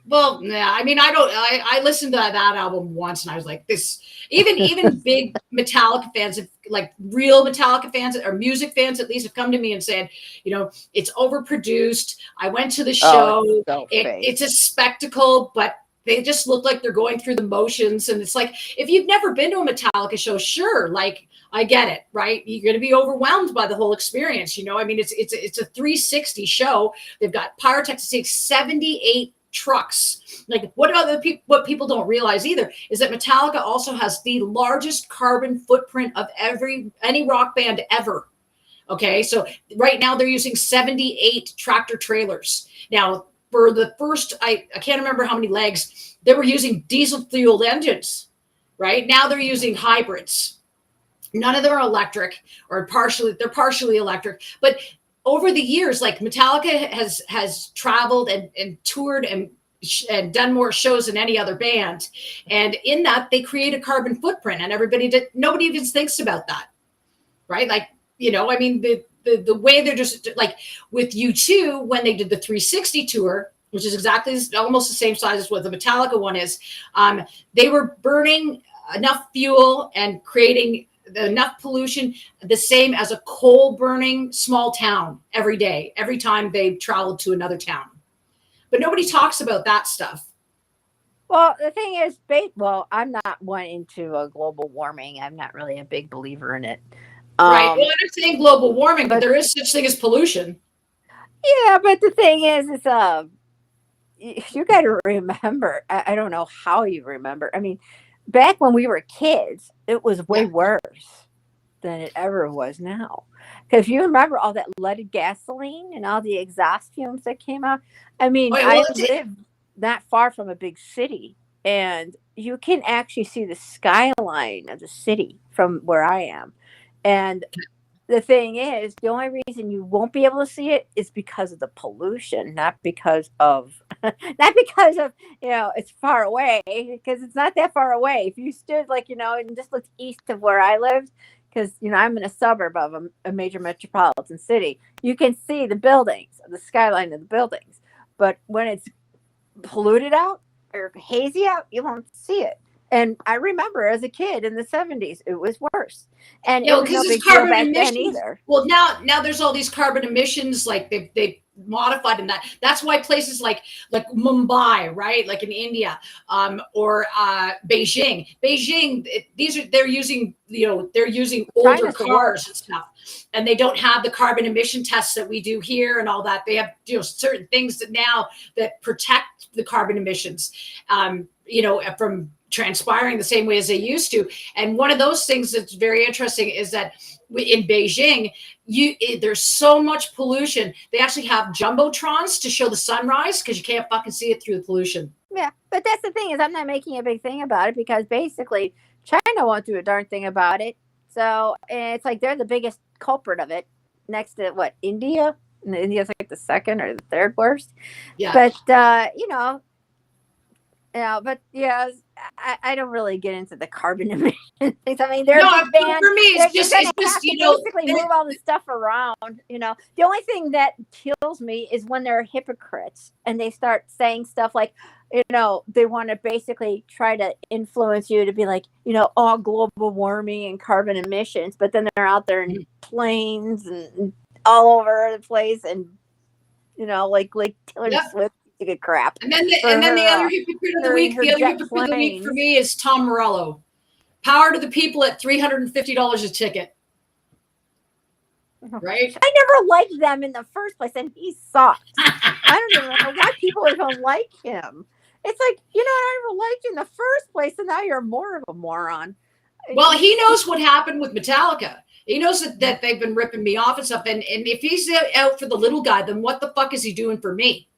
Well, yeah, I mean, I listened to that album once and I was like, this, even big Metallica fans, like real Metallica fans or music fans at least, have come to me and said, it's overproduced. I went to the show. It's a spectacle, but they just look like they're going through the motions. And it's like, if you've never been to a Metallica show, sure, like, I get it, right? You're going to be overwhelmed by the whole experience. I mean, it's a 360 show. They've got pyrotechnics, it takes 78 trucks. Like, what people don't realize either is that Metallica also has the largest carbon footprint of any rock band ever. Okay, so right now they're using 78 tractor trailers. Now, for the first, I can't remember how many legs, they were using diesel fueled engines. Right now they're using hybrids. None of them are electric, or they're partially electric, but over the years, like, Metallica has traveled and toured and done more shows than any other band. And in that, they create a carbon footprint, and nobody even thinks about that. Right? Like, I mean, the way they're just like with U2, when they did the 360 tour, which is almost the same size as what the Metallica one is, they were burning enough fuel and creating enough pollution, the same as a coal burning small town every day, every time they traveled to another town. But nobody talks about that stuff. Well, the thing is, I'm not one into global warming. I'm not really a big believer in it. Right. Well, I'm not saying global warming, but there is such thing as pollution. Yeah, but the thing is, you got to remember, I don't know how you remember. I mean, back when we were kids, it was way worse than it ever was now. Because you remember all that leaded gasoline and all the exhaust fumes that came out. I mean, Wait, I well, live not far from a big city, and you can actually see the skyline of the city from where I am. And the thing is, the only reason you won't be able to see it is because of the pollution, not because of not because of it's far away, because it's not that far away. If you stood like and just looked east of where I lived, because I'm in a suburb of a major metropolitan city, you can see the buildings, the skyline of the buildings. But when it's polluted out or hazy out, you won't see it. And I remember as a kid in the 70s, it was worse. And it was because no big it's deal carbon back then emissions. either. Well, now there's all these carbon emissions, like they modified in that. That's why places like Mumbai, right, like in India, or Beijing. They're using they're using older China's cars and stuff, and they don't have the carbon emission tests that we do here and all that. They have certain things that protect the carbon emissions, from transpiring the same way as they used to. And one of those things that's very interesting is that in Beijing, there's so much pollution. They actually have jumbotrons to show the sunrise because you can't fucking see it through the pollution. Yeah, but that's the thing is I'm not making a big thing about it because basically China won't do a darn thing about it. So it's like they're the biggest culprit of it, next to what, India? And India's like the second or the third worst. Yeah. But but yeah, I don't really get into the carbon emission things. I mean, they're No, a big band. for me, it's just Basically move all the stuff around. The only thing that kills me is when they're hypocrites and they start saying stuff like, they want to basically try to influence you to be like, all global warming and carbon emissions, but then they're out there in planes and all over the place, and like Taylor Swift. Good crap. And then the other hypocrite of the week, for me is Tom Morello. Power to the people at $350 a ticket. Right? I never liked them in the first place, and he sucked. I don't even know why people even like him. It's like, I never liked you in the first place, and now you're more of a moron. Well, he knows what happened with Metallica. He knows that they've been ripping me off and stuff. And if he's out for the little guy, then what the fuck is he doing for me?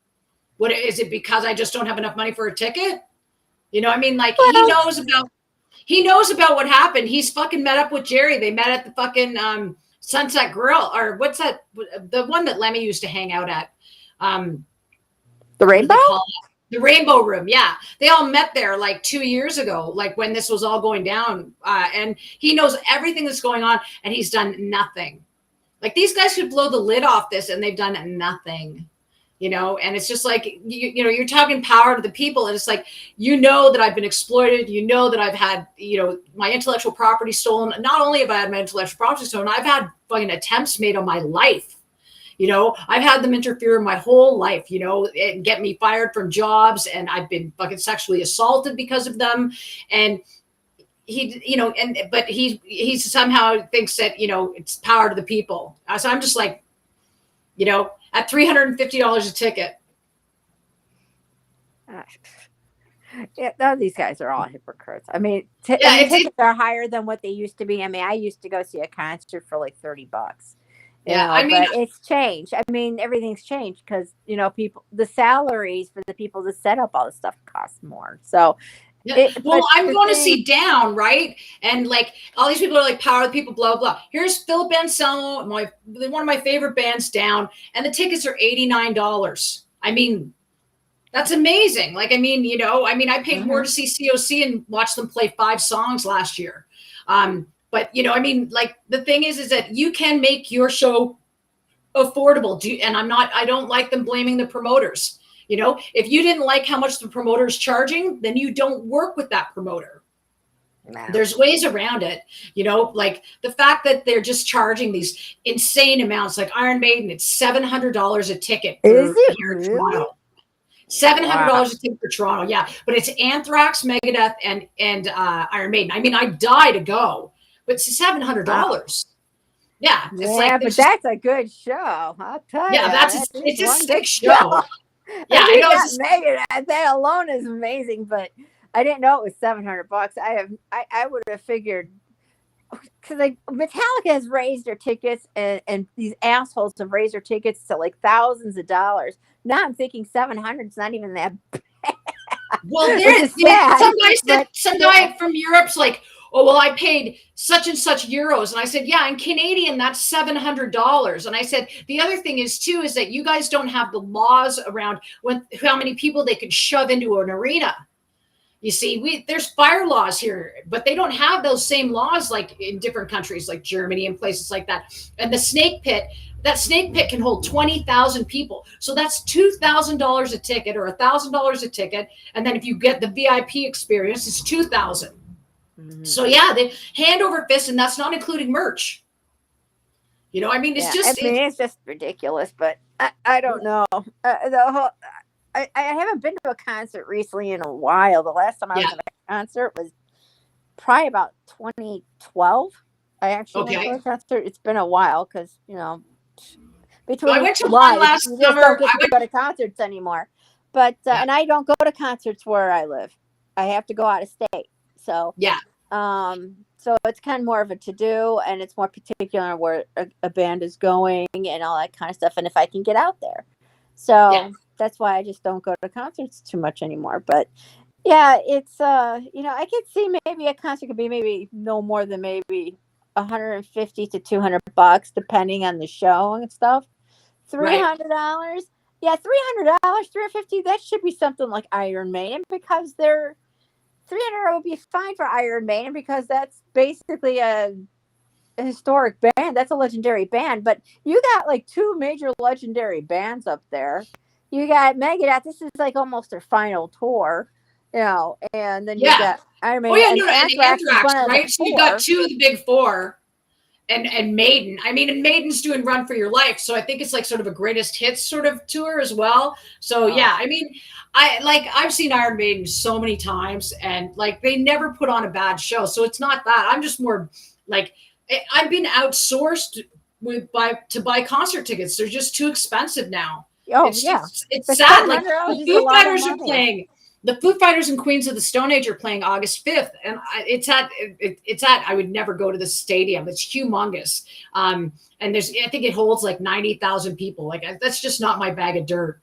What is it, because I just don't have enough money for a ticket? He knows about what happened. He's fucking met up with Jerry. They met at the fucking Sunset Grill, or what's that? The one that Lemmy used to hang out at. The Rainbow? The Rainbow Room. Yeah. They all met there like 2 years ago, like when this was all going down. And he knows everything that's going on, and he's done nothing. Like, these guys could blow the lid off this, and they've done nothing. And it's just like, you're talking power to the people. And it's like, that I've been exploited, that I've had, my intellectual property stolen. Not only have I had my intellectual property stolen, I've had fucking attempts made on my life. I've had them interfere in my whole life, and get me fired from jobs. And I've been fucking sexually assaulted because of them. And but he somehow thinks that, it's power to the people. So I'm just like, at $350 a ticket. Yeah, these guys are all hypocrites. I mean, tickets are higher than what they used to be. I mean, I used to go see a concert for like $30. But it's changed. I mean, everything's changed because the salaries for the people to set up all this stuff cost more. So. I'm going to see Down, right? And like all these people are like power of the people, blah, blah. Here's Philip Anselmo, one of my favorite bands, Down, and the tickets are $89. I mean, that's amazing. Like, I paid more to see COC and watch them play 5 songs last year. But the thing is that you can make your show affordable. And I don't like them blaming the promoters. If you didn't like how much the promoter is charging, then you don't work with that promoter. No. There's ways around it, like the fact that they're just charging these insane amounts, like Iron Maiden, it's $700 a ticket here in Toronto. $700 a ticket for Toronto, yeah. But it's Anthrax, Megadeth, and Iron Maiden. I mean, I die to go, but it's $700. Wow. Yeah, but that's a good show. I'll tell you. Yeah, it's a sick show. Yeah, I know. Megadeth, that alone is amazing, but I didn't know it was $700. I would have figured, because like Metallica has raised their tickets, and these assholes have raised their tickets to like thousands of dollars. Now I'm thinking 700 is not even that bad. Well, Which there is sad, some guy said, but some guy from Europe's like, oh well, I paid such and such euros, and I said, yeah, in Canadian that's $700. And I said the other thing is too is that you guys don't have the laws around how many people they could shove into an arena. You see, there's fire laws here, but they don't have those same laws like in different countries like Germany and places like that. And the snake pit, that snake pit can hold 20,000 people. So that's $2,000 a ticket or $1,000 a ticket. And then if you get the VIP experience, it's 2,000. mm-hmm. So yeah, they hand over fist, and that's not including merch. You know, I mean, it's just, it's just ridiculous, but I don't know. The whole, I haven't been to a concert recently in a while. The last time I was at a concert was probably about 2012. I actually went to a concert. It's been a while because, you know, between I went to lives, one last you just summer. don't get to go to concerts anymore. But and I don't go to concerts where I live. I have to go out of state. So so it's kind of more of a to-do, and it's more particular where a band is going and all that kind of stuff, and if I can get out there. So that's why I just don't go to concerts too much anymore. But yeah, it's you know, I could see maybe a concert could be maybe no more than maybe $150 to $200, depending on the show and stuff. $300, yeah, $300, $350. That should be something like Iron Maiden, because they're $300 would be fine for Iron Maiden, because that's basically a historic band. That's a legendary band. But you got like two major legendary bands up there. You got Megadeth. This is like almost their final tour, you know. And then you got Iron Maiden. And Anthrax, right? So you got two of the big four, and Maiden. I mean, and Maiden's doing Run for Your Life, so I think it's like sort of a greatest hits sort of tour as well. So yeah, I mean, I've seen Iron Maiden so many times, and like they never put on a bad show. So it's not that. I'm just more like, I've been outsourced to buy concert tickets. They're just too expensive now. Oh, it's yeah. just, it's sad. Like the Foo Fighters are playing. The Foo Fighters and Queens of the Stone Age are playing August 5th, and it's at. I would never go to the stadium. It's humongous, and I think it holds like 90,000 people. Like that's just not my bag of dirt.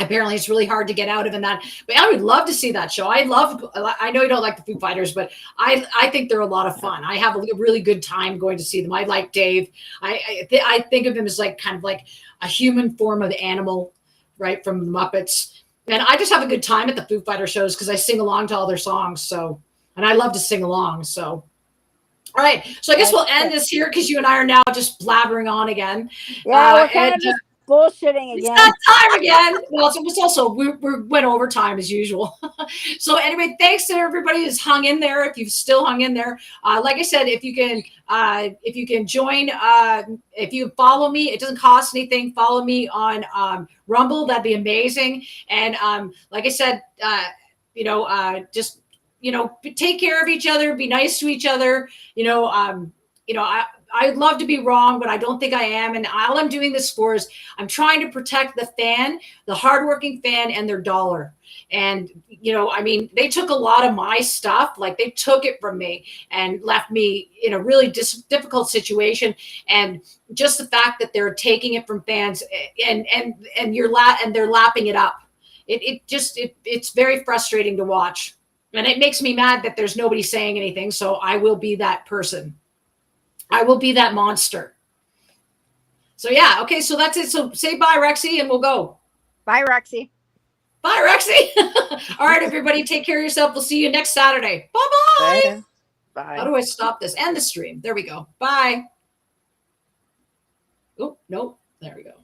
Apparently, it's really hard to get out of, and that. But I would love to see that show. I know you don't like the Foo Fighters, but I think they're a lot of fun. I have a really good time going to see them. I like Dave. I think of him as like kind of like a human form of animal, right, from the Muppets. And I just have a good time at the Foo Fighter shows because I sing along to all their songs. So, and I love to sing along. So, all right. So I guess we'll end this here because you and I are now just blabbering on again. Yeah, we're kind of just bullshitting again. It's that time again. Well, it was also we went overtime as usual. So anyway, thanks to everybody who's hung in there. If you've still hung in there, like I said, if you can join, if you follow me, it doesn't cost anything. Follow me on Rumble. That'd be amazing. And like I said, just take care of each other. Be nice to each other. I'd love to be wrong, but I don't think I am. And all I'm doing this for is I'm trying to protect the fan, the hardworking fan, and their dollar. And, I mean, they took a lot of my stuff, like they took it from me and left me in a really difficult situation. And just the fact that they're taking it from fans and they're lapping it up. It's very frustrating to watch. And it makes me mad that there's nobody saying anything. So I will be that person. I will be that monster. So yeah, okay, so that's it. So say bye, Rexi, and we'll go. Bye, Rexi. Bye, Rexi. All right, everybody, take care of yourself. We'll see you next Saturday. Bye-bye. Bye. How do I stop this? And the stream. There we go. Bye. Oh, no. There we go.